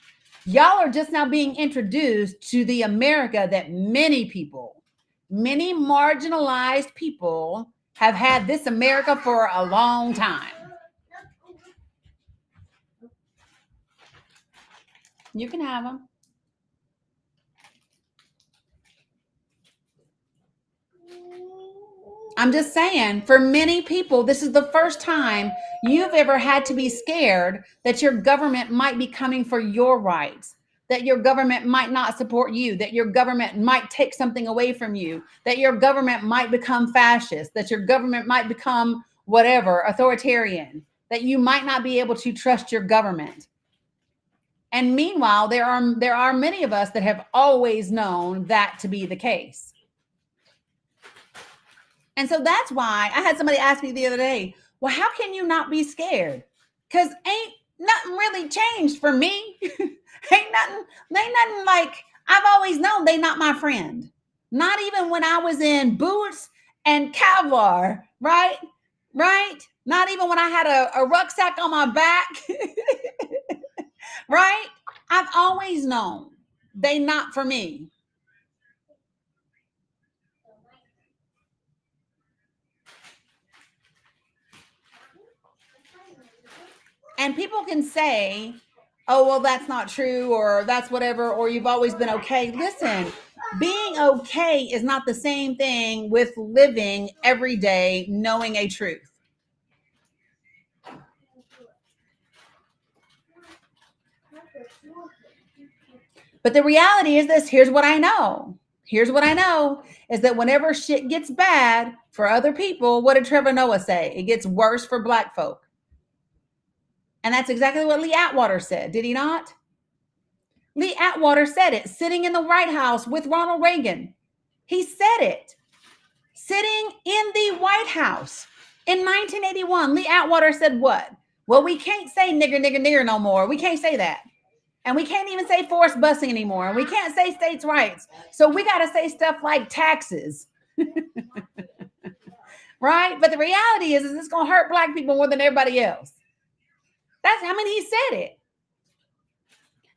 Y'all are just now being introduced to the America that many people, many marginalized people have had this America for a long time. You can have them. I'm just saying, for many people, this is the first time you've ever had to be scared that your government might be coming for your rights, that your government might not support you, that your government might take something away from you, that your government might become fascist, that your government might become whatever, authoritarian, that you might not be able to trust your government. And meanwhile, there are many of us that have always known that to be the case. And so that's why I had somebody ask me the other day, well, how can you not be scared? Because nothing really changed for me. ain't nothing like I've always known they not my friend. Not even when I was in boots and Kevlar, right? Right? Not even when I had a rucksack on my back, right? I've always known they not for me. And people can say, oh, well, that's not true, or that's whatever, or you've always been okay. Listen, being okay is not the same thing with living every day knowing a truth. But the reality is this, here's what I know. Here's what I know is that whenever shit gets bad for other people, what did Trevor Noah say? It gets worse for black folk. And that's exactly what Lee Atwater said, did he not? Lee Atwater said it, sitting in the White House with Ronald Reagan. He said it, sitting in the White House in 1981. Lee Atwater said what? Well, we can't say nigger, nigger, nigger no more. We can't say that. And we can't even say forced busing anymore. And we can't say states' rights. So we got to say stuff like taxes. Right? But the reality is it's going to hurt black people more than everybody else. He said it.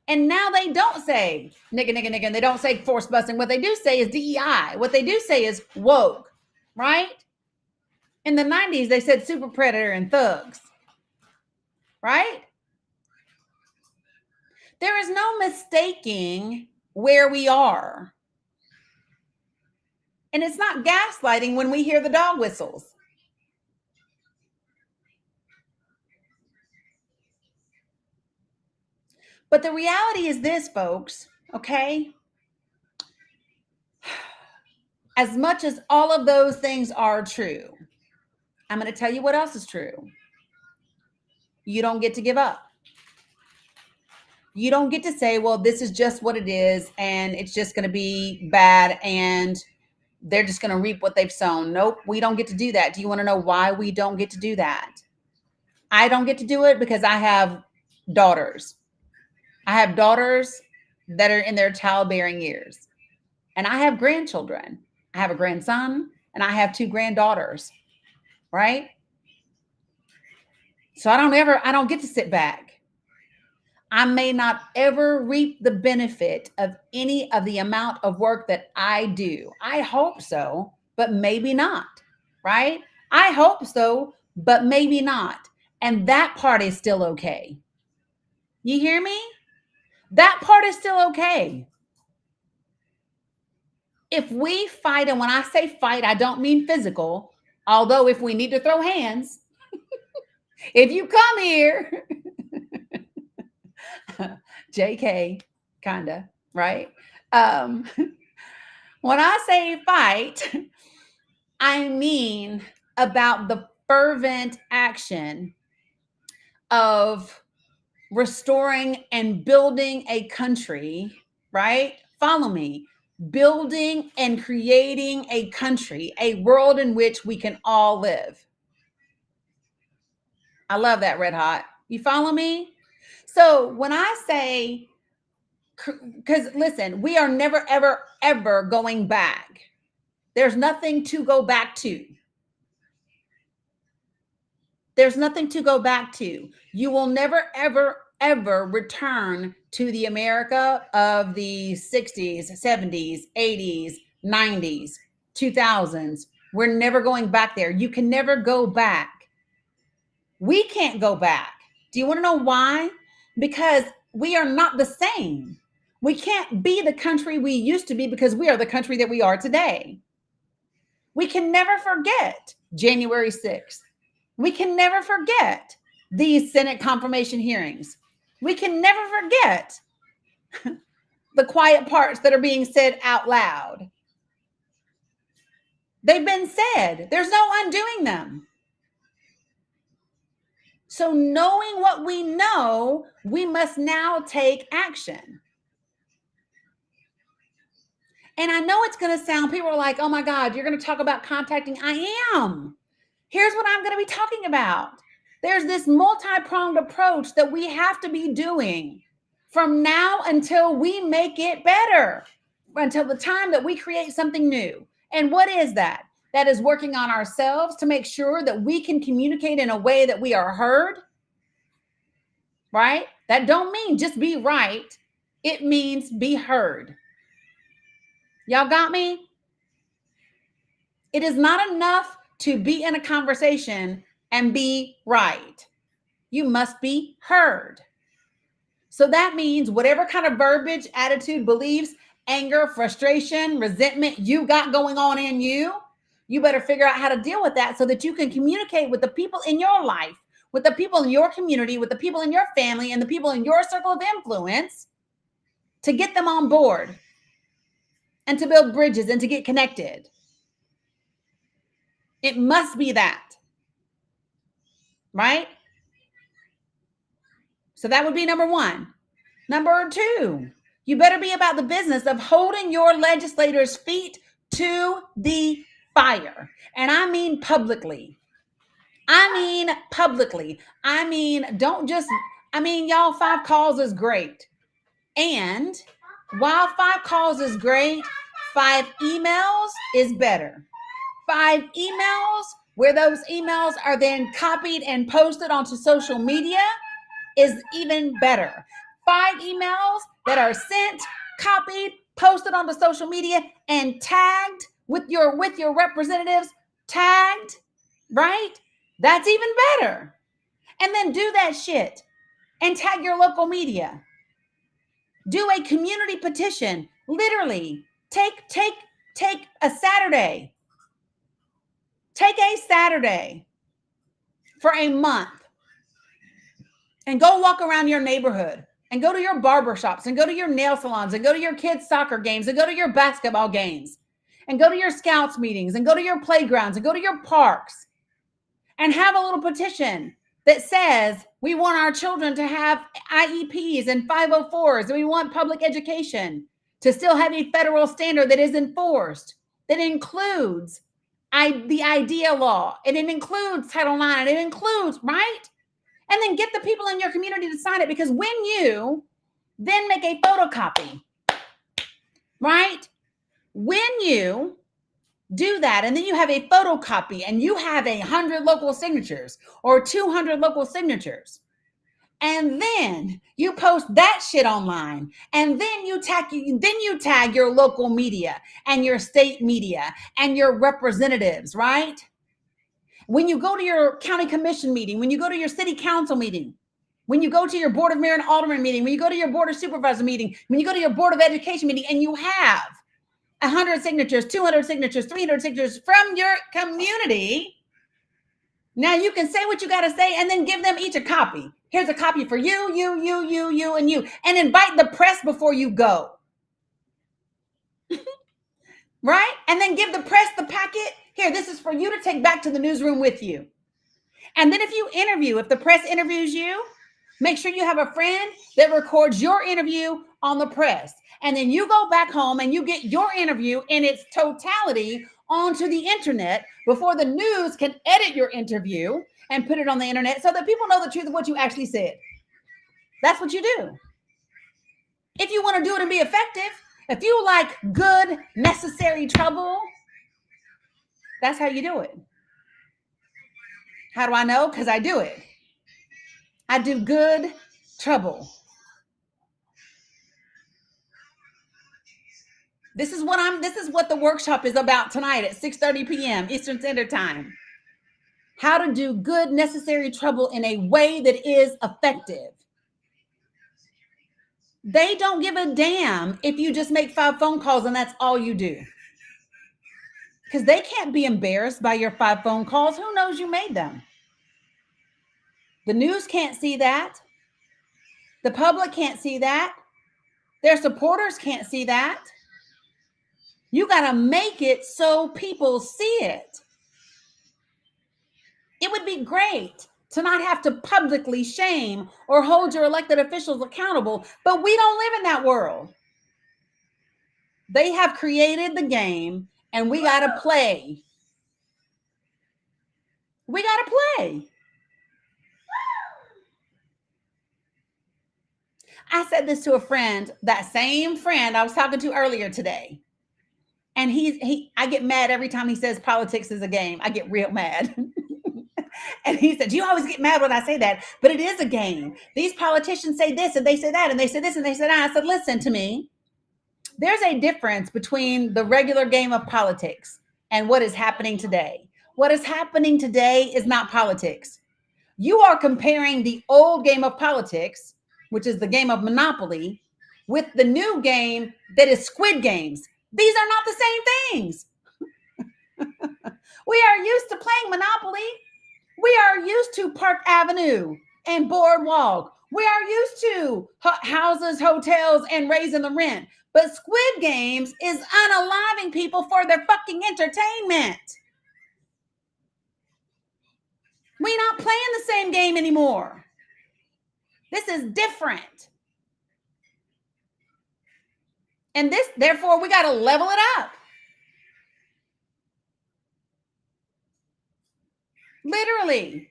And now they don't say nigga, nigga, nigga. They don't say forced busing. What they do say is DEI. What they do say is woke, right? In the 90s, they said super predator and thugs, right? There is no mistaking where we are. And it's not gaslighting when we hear the dog whistles. But the reality is this, folks, okay? As much as all of those things are true, I'm going to tell you what else is true. You don't get to give up. You don't get to say, well, this is just what it is, and it's just going to be bad, and they're just going to reap what they've sown. Nope, we don't get to do that. Do you want to know why we don't get to do that? I don't get to do it because I have daughters. I have daughters that are in their childbearing years, and I have grandchildren. I have a grandson, and I have 2 granddaughters, right? So I don't get to sit back. I may not ever reap the benefit of any of the amount of work that I do. I hope so, but maybe not, right? I hope so, but maybe not. And that part is still okay. You hear me? That part is still okay. If we fight, and when I say fight, I don't mean physical, although if we need to throw hands, if you come here, JK, kinda, right? When I say fight, I mean about the fervent action of restoring and building a country, right? Follow me. Building and creating a country, a world in which we can all live. I love that, Red Hot. You follow me? So when I say, because listen, we are never, ever, ever going back. There's nothing to go back to. There's nothing to go back to. You will never, ever, ever return to the America of the 60s, 70s, 80s, 90s, 2000s. We're never going back there. You can never go back. We can't go back. Do you want to know why? Because we are not the same. We can't be the country we used to be because we are the country that we are today. We can never forget January 6th. We can never forget these Senate confirmation hearings. We can never forget the quiet parts that are being said out loud. They've been said. There's no undoing them. So knowing what we know, we must now take action. And I know it's going to sound, people are like, oh my God, you're going to talk about contacting. I am. Here's what I'm going to be talking about. There's this multi-pronged approach that we have to be doing from now until we make it better, until the time that we create something new. And what is that? That is working on ourselves to make sure that we can communicate in a way that we are heard, right? That don't mean just be right. It means be heard. Y'all got me? It is not enough to be in a conversation and be right. You must be heard. So that means whatever kind of verbiage, attitude, beliefs, anger, frustration, resentment you got going on in you, you better figure out how to deal with that so that you can communicate with the people in your life, with the people in your community, with the people in your family, and the people in your circle of influence to get them on board and to build bridges and to get connected. It must be that, right? So that would be number one. Number two, you better be about the business of holding your legislators' feet to the fire. And I mean publicly. Y'all, 5 calls is great. And while 5 calls is great, 5 emails is better. 5 emails where those emails are then copied and posted onto social media is even better. 5 emails that are sent, copied, posted onto social media, and tagged with your representatives, tagged, right? That's even better. And then do that shit and tag your local media. Do a community petition. Literally, take a Saturday. Take a Saturday for a month and go walk around your neighborhood and go to your barber shops and go to your nail salons and go to your kids' soccer games and go to your basketball games and go to your scouts meetings and go to your playgrounds and go to your parks and have a little petition that says we want our children to have IEPs and 504s and we want public education to still have a federal standard that is enforced, that includes the IDEA law, and it includes Title IX, and it includes, right? And then get the people in your community to sign it, because when you then make a photocopy, right? When you do that, and then you have a photocopy and you have 100 local signatures or 200 local signatures, and then you post that shit online, and then you tag your local media and your state media and your representatives, right? When you go to your county commission meeting, when you go to your city council meeting, when you go to your board of mayor and alderman meeting, when you go to your board of supervisor meeting, when you go to your board of education meeting, and you have 100 signatures, 200 signatures, 300 signatures from your community, now you can say what you got to say and then give them each a copy. Here's a copy for you, and you, and invite the press before you go. Right? And then give the press the packet. Here, this is for you to take back to the newsroom with you. And then if the press interviews you, make sure you have a friend that records your interview on the press. And then you go back home and you get your interview in its totality onto the internet before the news can edit your interview and put it on the internet so that people know the truth of what you actually said. That's what you do. If you want to do it and be effective, if you like good, necessary trouble, that's how you do it. How do I know? Because I do it. I do good trouble. This is what the workshop is about tonight at 6:30 p.m. Eastern Standard Time. How to do good, necessary trouble in a way that is effective. They don't give a damn if you just make 5 phone calls and that's all you do. Because they can't be embarrassed by your 5 phone calls. Who knows you made them? The news can't see that. The public can't see that. Their supporters can't see that. You got to make it so people see it. It would be great to not have to publicly shame or hold your elected officials accountable, but we don't live in that world. They have created the game and we got to play. We got to play. I said this to a friend, that same friend I was talking to earlier today. And I get mad every time he says politics is a game. I get real mad. And he said, you always get mad when I say that, but it is a game. These politicians say this and they say that, and they say this and they say that. I said, listen to me. There's a difference between the regular game of politics and what is happening today. What is happening today is not politics. You are comparing the old game of politics, which is the game of Monopoly, with the new game that is Squid Games. These are not the same things. We are used to playing Monopoly. We are used to Park Avenue and Boardwalk. We are used to houses, hotels, and raising the rent. But Squid Games is unaliving people for their fucking entertainment. We're not playing the same game anymore. This is different. And therefore, we got to level it up. Literally,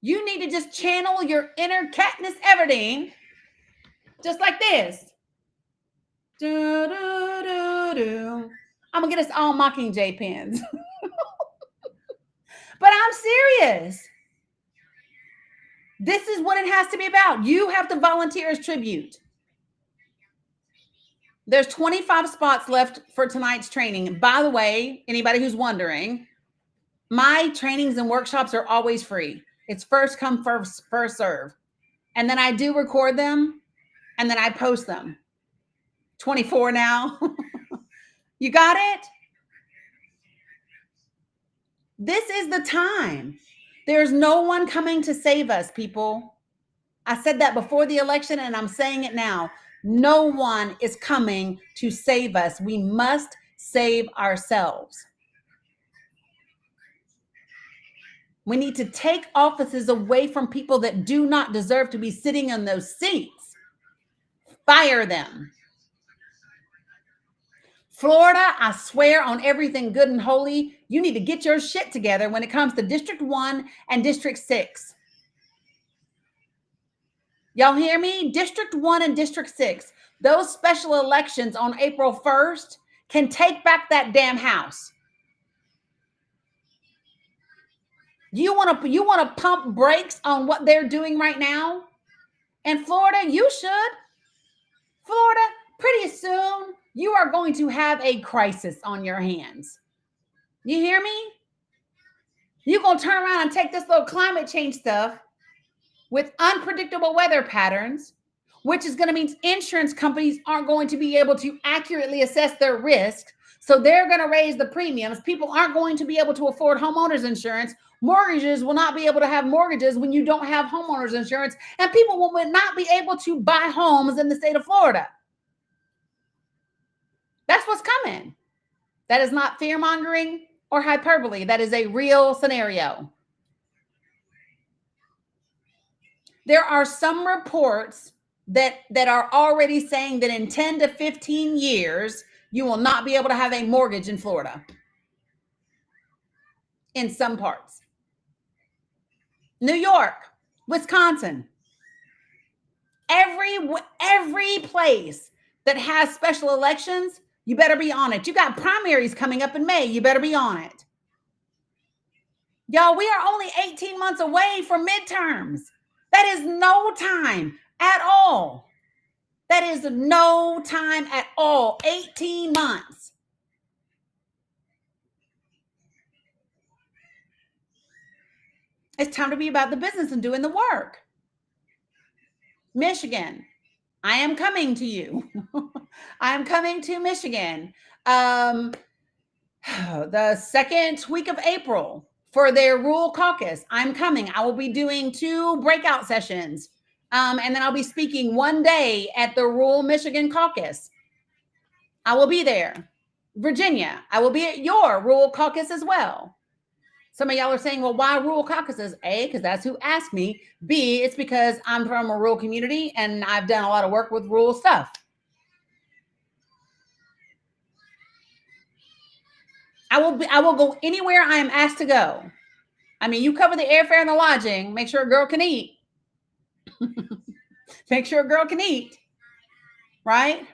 you need to just channel your inner Katniss Everdeen, just like this. Do, do, do, do. I'm going to get us all Mockingjay pens. But I'm serious. This is what it has to be about. You have to volunteer as tribute. There's 25 spots left for tonight's training. By the way, anybody who's wondering, my trainings and workshops are always free. It's first come, first serve. And then I do record them and then I post them. 24 now. You got it? This is the time. There's no one coming to save us, people. I said that before the election and I'm saying it now. No one is coming to save us. We must save ourselves. We need to take offices away from people that do not deserve to be sitting in those seats. Fire them. Florida, I swear on everything good and holy, you need to get your shit together when it comes to District 1 and District 6. Y'all hear me? District 1 and District 6. Those special elections on April 1st can take back that damn house. You want to pump brakes on what they're doing right now? In Florida, you should. Florida, pretty soon, you are going to have a crisis on your hands. You hear me? You're going to turn around and take this little climate change stuff with unpredictable weather patterns, which is going to mean insurance companies aren't going to be able to accurately assess their risk. So they're going to raise the premiums. People aren't going to be able to afford homeowners insurance. Mortgages will not be able to have mortgages when you don't have homeowners insurance. And people will not be able to buy homes in the state of Florida. That's what's coming. That is not fear-mongering or hyperbole. That is a real scenario. There are some reports that are already saying that in 10 to 15 years, you will not be able to have a mortgage in Florida. In some parts. New York, Wisconsin. Every place that has special elections, you better be on it. You got primaries coming up in May. You better be on it. Y'all, we are only 18 months away from midterms. That is no time at all. That is no time at all. 18 months. It's time to be about the business and doing the work. Michigan, I am coming to you. I am coming to Michigan. The second week of April for their rural caucus. I'm coming. I will be doing 2 breakout sessions. And then I'll be speaking one day at the rural Michigan caucus. I will be there. Virginia, I will be at your rural caucus as well. Some of y'all are saying, well, why rural caucuses? A, because that's who asked me. B, it's because I'm from a rural community and I've done a lot of work with rural stuff. I will go anywhere I am asked to go. I mean, you cover the airfare and the lodging. Make sure a girl can eat. Make sure a girl can eat. right?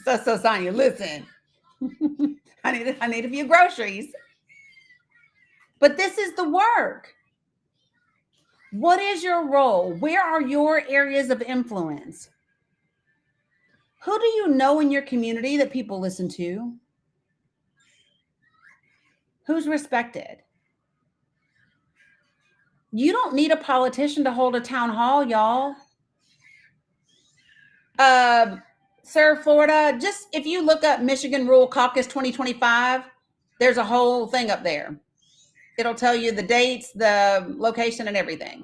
So Sonia, listen. I need a few groceries. But this is the work. What is your role? Where are your areas of influence? Who do you know in your community that people listen to? Who's respected? You don't need a politician to hold a town hall, y'all. Sir, Florida, just if you look up Michigan Rural Caucus 2025, there's a whole thing up there. It'll tell you the dates, the location, and everything.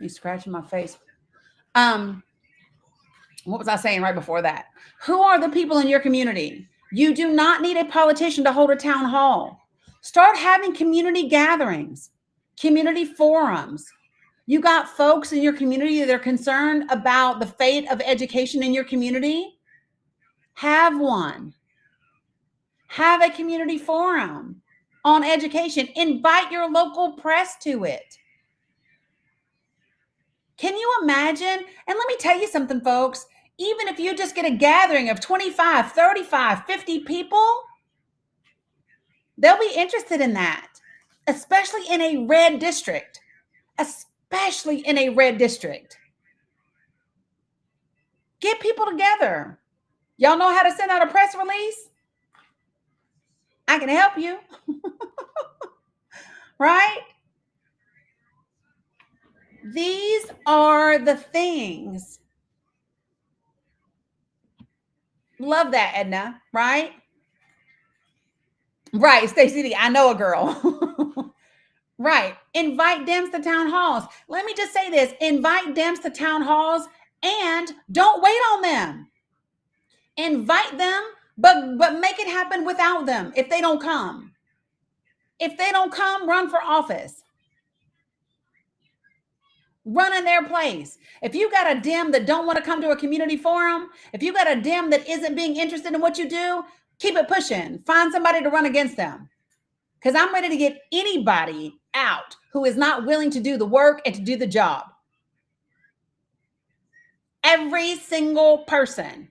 You scratching my face. What was I saying right before that? Who are the people in your community? You do not need a politician to hold a town hall. Start having community gatherings, community forums. You got folks in your community that are concerned about the fate of education in your community? Have one. Have a community forum on education. Invite your local press to it. Can you imagine? And let me tell you something, folks. Even if you just get a gathering of 25, 35, 50 people, they'll be interested in that, especially in a red district. Especially in a red district. Get people together. Y'all know how to send out a press release? I can help you. Right? These are the things. Love that, Edna, right? Right, Stacey D, I know a girl. Right. Invite Dems to town halls. Let me just say this. Invite Dems to town halls and don't wait on them. Invite them, but make it happen without them if they don't come. If they don't come, run for office. Run in their place. If you got a Dem that don't want to come to a community forum, if you got a Dem that isn't being interested in what you do, keep it pushing. Find somebody to run against them. Because I'm ready to get anybody out who is not willing to do the work and to do the job. Every single person.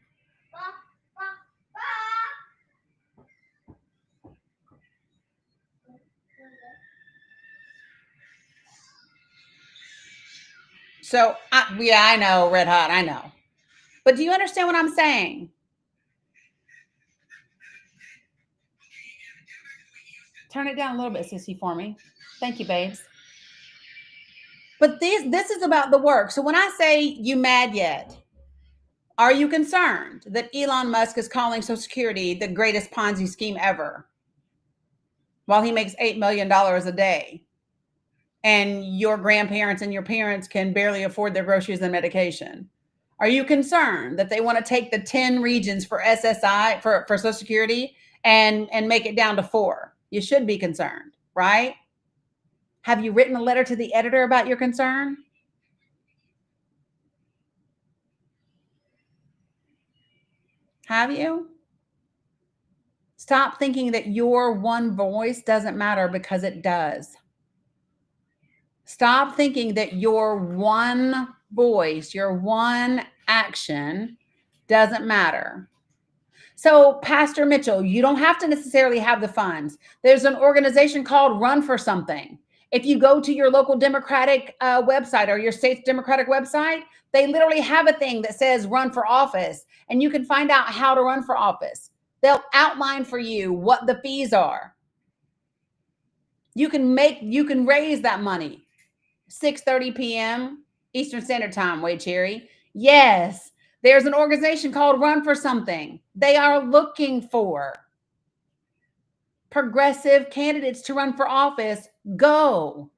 So, I know, Red Hot, I know. But do you understand what I'm saying? Turn it down a little bit, Sissy, for me. Thank you, babes. But this is about the work. So when I say you mad yet, are you concerned that Elon Musk is calling Social Security the greatest Ponzi scheme ever while he makes $8 million a day? And your grandparents and your parents can barely afford their groceries and medication. Are you concerned that they want to take the 10 regions for SSI, for Social Security, and make it down to 4? You should be concerned, right? Have you written a letter to the editor about your concern? Have you? Stop thinking that your one voice doesn't matter, because it does. Stop thinking that your one voice, your one action doesn't matter. So, Pastor Mitchell, you don't have to necessarily have the funds. There's an organization called Run for Something. If you go to your local Democratic website or your state's Democratic website, they literally have a thing that says run for office, and you can find out how to run for office. They'll outline for you what the fees are. You can raise that money. 6:30 p.m. Eastern Standard Time, Wade Cherry. Yes, there's an organization called Run for Something. They are looking for progressive candidates to run for office. Go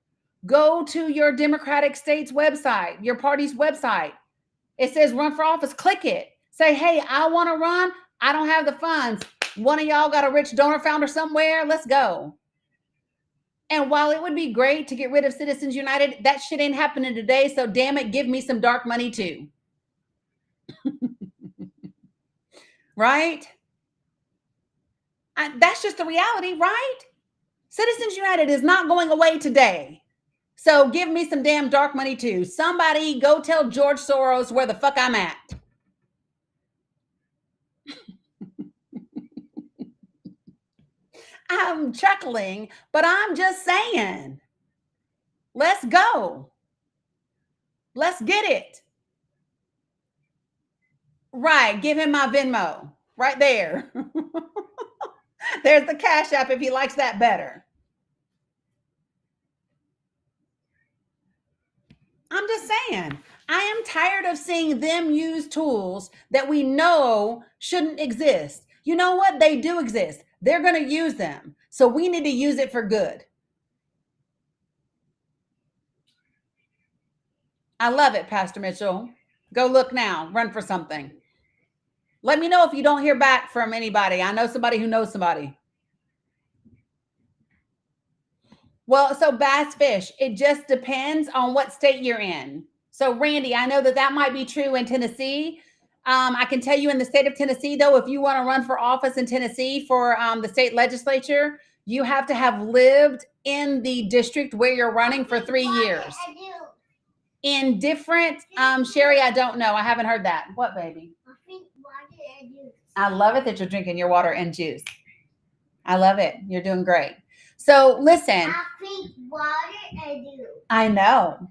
to your Democratic state's website, your party's website. It says run for office. Click it. Say, hey, I want to run. I don't have the funds. One of y'all got a rich donor founder somewhere. Let's go. And while it would be great to get rid of Citizens United, that shit ain't happening today. So damn it, give me some dark money too. Right? That's just the reality, right? Citizens United is not going away today. So give me some damn dark money too. Somebody go tell George Soros where the fuck I'm at. I'm chuckling, but I'm just saying, let's go. Let's get it. Right. Give him my Venmo right there. There's the Cash App if he likes that better. I'm just saying, I am tired of seeing them use tools that we know shouldn't exist. You know what? They do exist. They're going to use them. So we need to use it for good. I love it, Pastor Mitchell. Go look now. Run for something. Let me know if you don't hear back from anybody. I know somebody who knows somebody. Well, so Bass Fish, it just depends on what state you're in. So Randy, I know that might be true in Tennessee. I can tell you in the state of Tennessee, though, if you want to run for office in Tennessee for the state legislature, you have to have lived in the district where you're running for 3 years. In different, Sherry, I don't know. I haven't heard that. What, baby? I love it that you're drinking your water and juice. I love it. You're doing great. So listen. I drink water and juice. I know.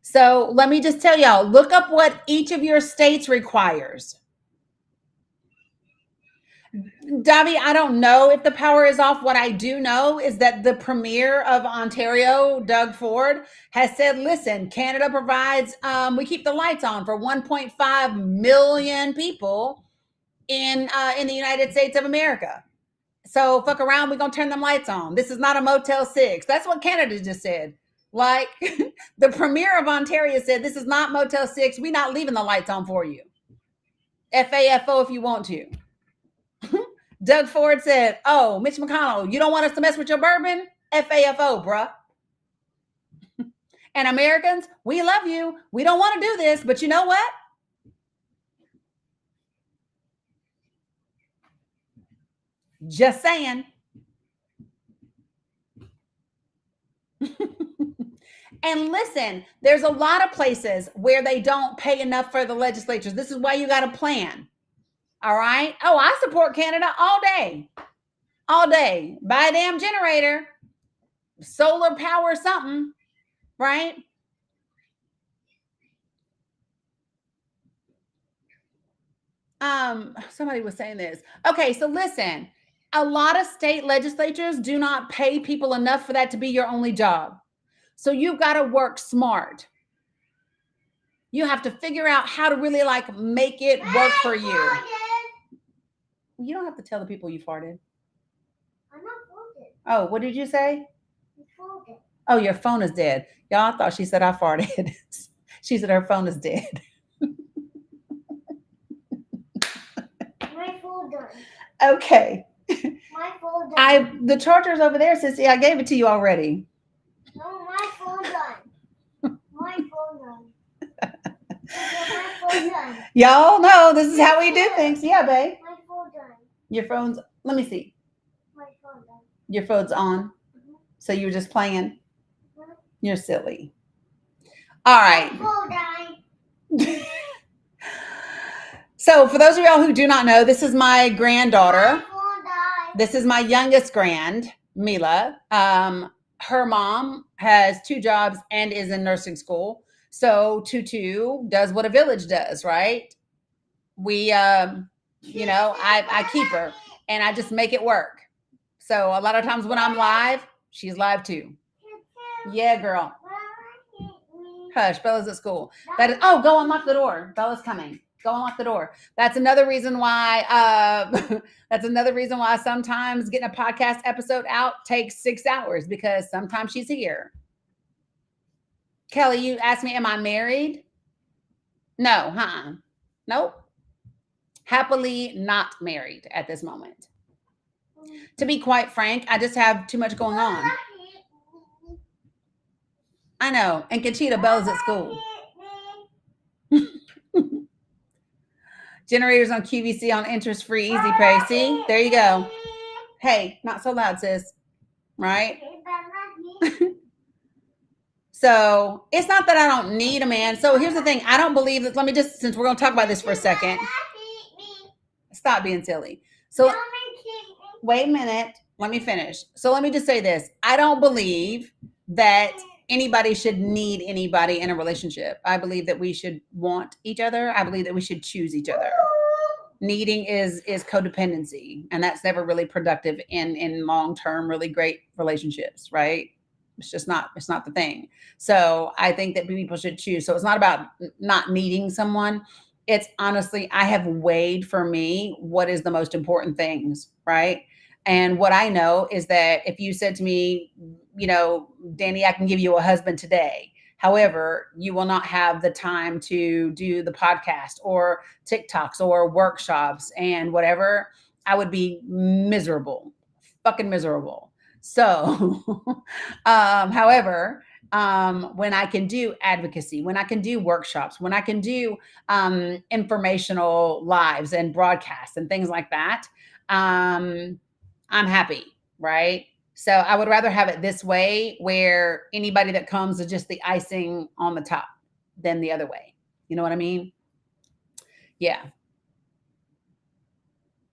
So let me just tell y'all, look up what each of your states requires. Davi, I don't know if the power is off. What I do know is that the Premier of Ontario, Doug Ford, has said, listen, Canada provides, we keep the lights on for 1.5 million people in the United States of America. So fuck around, we're going to turn them lights on. This is not a Motel 6. That's what Canada just said. Like the Premier of Ontario said, this is not Motel 6. We're not leaving the lights on for you. FAFO if you want to. Doug Ford said, oh, Mitch McConnell, you don't want us to mess with your bourbon? FAFO, bruh. And Americans, we love you. We don't want to do this, but you know what? Just saying. And listen, there's a lot of places where they don't pay enough for the legislatures. This is why you got to plan. All right. Oh, I support Canada all day. All day. Buy a damn generator. Solar power something. Right? Somebody was saying this. Okay, so listen. A lot of state legislatures do not pay people enough for that to be your only job. So you've got to work smart. You have to figure out how to really like make it work for you. You don't have to tell the people you farted. I'm not farted. Oh, what did you say? I'm farted. Oh, your phone is dead. Y'all thought she said I farted. She said her phone is dead. My phone done. Okay. My phone done. The charger's over there, sissy. I gave it to you already. No, my phone done. My phone done. My phone done. Y'all know this is how we do things. Yeah, babe. My phone done. Your phone's, let me see. My phone done. Your phone's on. Mhm. So you were just playing. Mhm. You're silly. All right. My phone died. So for those of y'all who do not know, this is my granddaughter. My phone died. This is my youngest grand, Mila. Her mom has 2 jobs and is in nursing school. So Tutu does what a village does, right? We, I keep her and I just make it work. So a lot of times when I'm live, she's live too. Yeah, girl. Hush, Bella's at school. That is, oh, go unlock the door. Bella's coming. Go unlock the door. That's another reason why, sometimes getting a podcast episode out takes 6 hours because sometimes she's here. Kelly, you asked me, am I married? No, nope. Happily not married at this moment. To be quite frank, I just have too much going on. I know. And Conchita, Bella's at school. Generators on QVC on interest-free easy pay. See, there you go. Hey, not so loud, sis. right? Okay, but not me. So it's not that I don't need a man. So here's the thing. I don't believe that. Let me just, since we're going to talk about this for a second, stop being silly. So wait a minute. Let me finish. So let me just say this. I don't believe that anybody should need anybody in a relationship. I believe that we should want each other. I believe that we should choose each other. Needing is codependency, and that's never really productive in long-term, really great relationships, right? It's not the thing. So I think that people should choose. So it's not about not needing someone. It's honestly, I have weighed for me what is the most important things, right? And what I know is that if you said to me, Danny, I can give you a husband today. However, you will not have the time to do the podcast or TikToks or workshops and whatever. I would be miserable, fucking miserable. So, however, when I can do advocacy, when I can do workshops, when I can do informational lives and broadcasts and things like that, I'm happy, right? So I would rather have it this way where anybody that comes is just the icing on the top than the other way. You know what I mean? Yeah.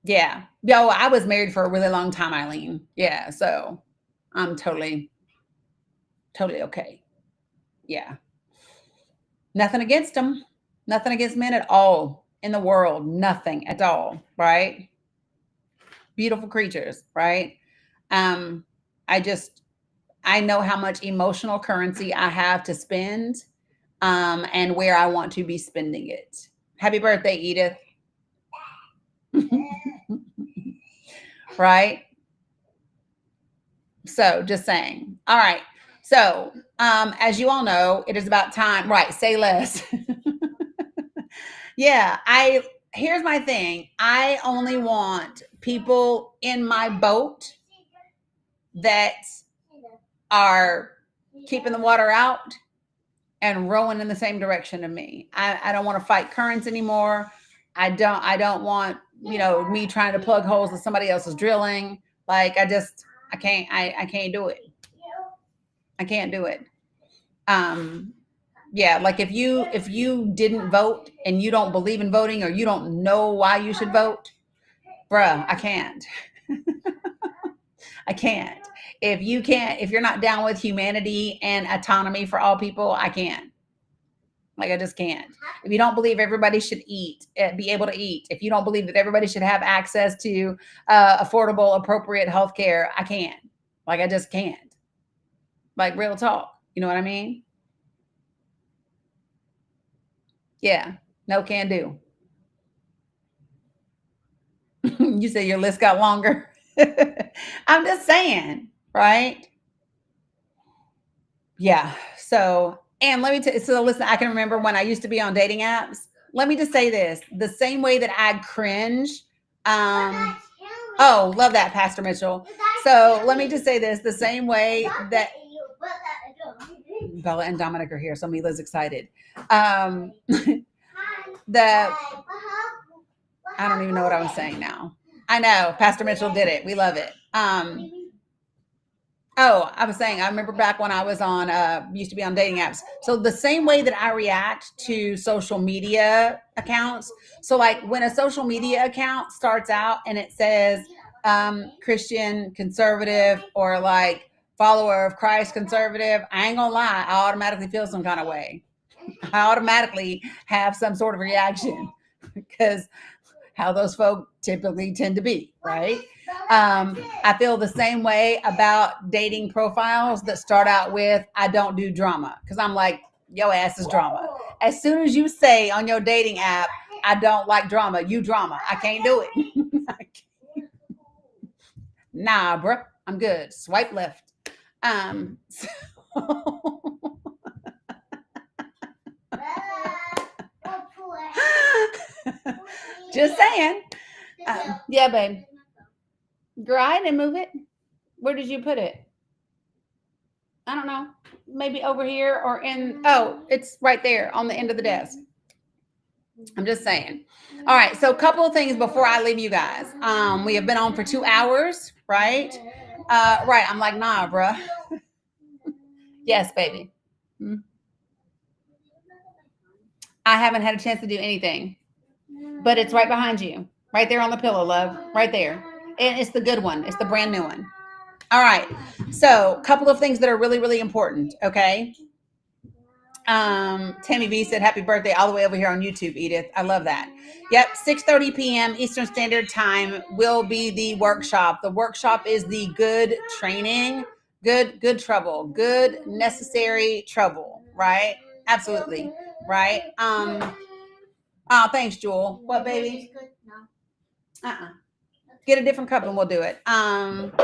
Yeah. Yo, I was married for a really long time, Eileen. Yeah. So I'm totally okay. Yeah. Nothing against them. Nothing against men at all in the world. Nothing at all. Right? Beautiful creatures. Right? I know how much emotional currency I have to spend, and where I want to be spending it. Happy birthday, Edith. Right? So just saying. All right. So, as you all know, it is about time. Right. Say less. Yeah. Here's my thing. I only want people in my boat that are keeping the water out and rowing in the same direction of me. I don't want to fight currents anymore. I don't want, me trying to plug holes that somebody else is drilling. Like I can't do it. I can't do it. Yeah, like if you didn't vote and you don't believe in voting or you don't know why you should vote, bruh, I can't. I can't. If you're not down with humanity and autonomy for all people, I can't. Like I just can't. If you don't believe everybody should eat, be able to eat, if you don't believe that everybody should have access to affordable, appropriate health care, I can't. Like I just can't. Like real talk. You know what I mean? Yeah. No can do. You say your list got longer. I'm just saying, right? Yeah. So, and let me tell you, so listen, I can remember when I used to be on dating apps. Let me just say this, the same way that I cringe. Oh, love that, Pastor Mitchell. So let me just say this, the same way that Bella and Dominic are here. So Mila's excited. I don't even know what I was saying now. I know Pastor Mitchell did it. We love it. Oh, I was saying, I remember back when I was on, used to be on dating apps. So the same way that I react to social media accounts. So like when a social media account starts out and it says Christian conservative or like follower of Christ conservative, I ain't gonna lie, I automatically feel some kind of way. I automatically have some sort of reaction because how those folk typically tend to be, right? I feel the same way about dating profiles that start out with, I don't do drama. Because I'm like, your ass is drama. As soon as you say on your dating app, I don't like drama, you drama. I can't do it. Nah, bro, I'm good. Swipe left. Just saying. Yeah, babe. Girl, I didn't move it. Where did you put it? I don't know. Maybe over here or in. Oh, it's right there on the end of the desk. I'm just saying. All right. So a couple of things before I leave you guys. We have been on for 2 hours, right? Right. I'm like, nah, bruh. Yes, baby. I haven't had a chance to do anything, but it's right behind you, right there on the pillow, love, right there. And it's the good one. It's the brand new one. All right. So a couple of things that are really, really important. Okay. Tammy B said, happy birthday all the way over here on YouTube, Edith. I love that. Yep. 6:30 p.m. Eastern Standard Time will be the workshop. The workshop is the good training, good trouble, good necessary trouble, right? Absolutely. Right. Oh, thanks, Jewel. What, baby? Get a different cup and we'll do it.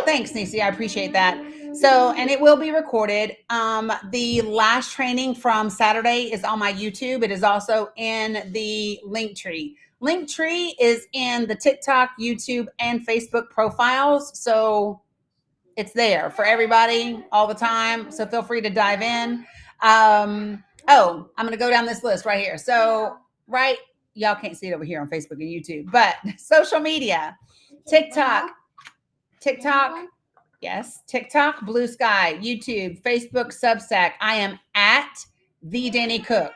Thanks, Nisi. I appreciate that. So, and it will be recorded. The last training from Saturday is on my YouTube. It is also in the Linktree. Linktree is in the TikTok, YouTube, and Facebook profiles. So it's there for everybody all the time. So feel free to dive in. I'm going to go down this list right here. So, right, y'all can't see it over here on Facebook and YouTube, but social media. TikTok, yes, TikTok, Blue Sky, YouTube, Facebook, Substack. I am at The Danny Cook.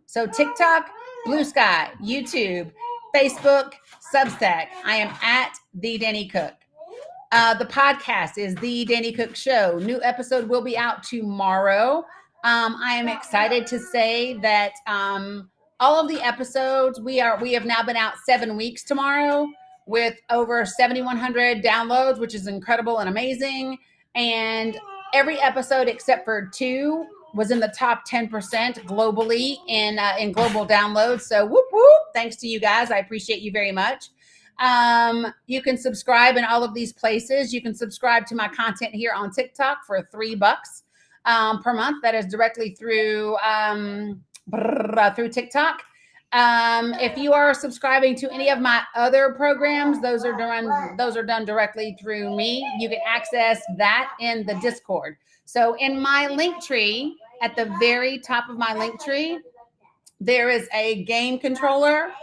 So TikTok, Blue Sky, YouTube, Facebook, Substack. I am at The Danny Cook. The podcast is The Danny Cook Show. New episode will be out tomorrow. I am excited to say that all of the episodes, we have now been out 7 weeks tomorrow, with over 7,100 downloads, which is incredible and amazing. And every episode except for 2 was in the top 10% globally in global downloads. So whoop, whoop. Thanks to you guys. I appreciate you very much. You can subscribe in all of these places. You can subscribe to my content here on TikTok for $3 per month. That is directly through TikTok. If you are subscribing to any of my other programs, those are done directly through me. You can access that in the Discord. So in my Linktree, at the very top of my Linktree, there is a game controller.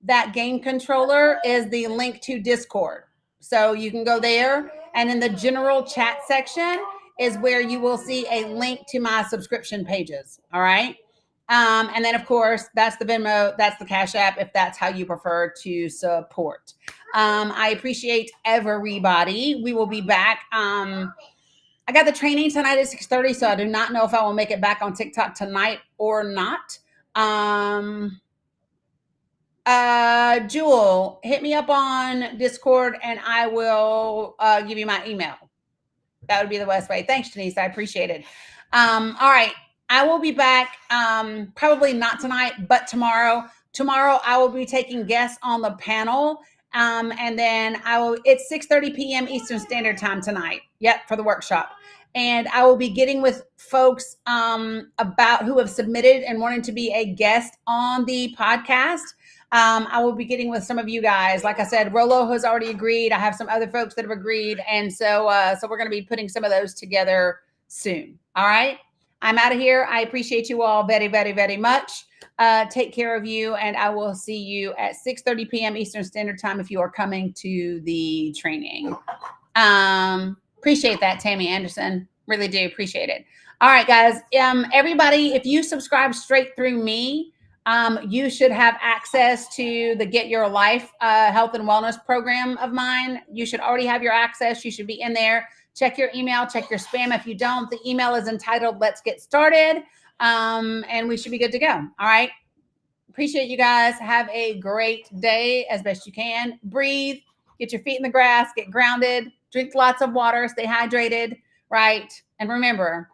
That game controller is the link to Discord. So you can go there, and in the general chat section is where you will see a link to my subscription pages. All right. And then, of course, that's the Venmo, that's the Cash App, if that's how you prefer to support. I appreciate everybody. We will be back. I got the training tonight at 6:30, so I do not know if I will make it back on TikTok tonight or not. Jewel, hit me up on Discord, and I will give you my email. That would be the best way. Thanks, Denise. I appreciate it. All right. I will be back, probably not tonight, but tomorrow. Tomorrow, I will be taking guests on the panel. And then it's 6:30 p.m. Eastern Standard Time tonight. Yep, for the workshop. And I will be getting with folks about who have submitted and wanting to be a guest on the podcast. I will be getting with some of you guys. Like I said, Rolo has already agreed. I have some other folks that have agreed. And so we're going to be putting some of those together soon. All right. I'm out of here. I appreciate you all very, very, very much. Take care of you, and I will see you at 6:30 p.m. Eastern Standard Time if you are coming to the training. Appreciate that, Tammy Anderson. Really do appreciate it. All right, guys. Everybody, if you subscribe straight through me, you should have access to the Get Your Life health and wellness program of mine. You should already have your access. You should be in there. Check your email, check your spam. If you don't, the email is entitled Let's Get Started. And we should be good to go. All right. Appreciate you guys. Have a great day as best you can. Breathe, get your feet in the grass, get grounded, drink lots of water, stay hydrated. Right. And remember,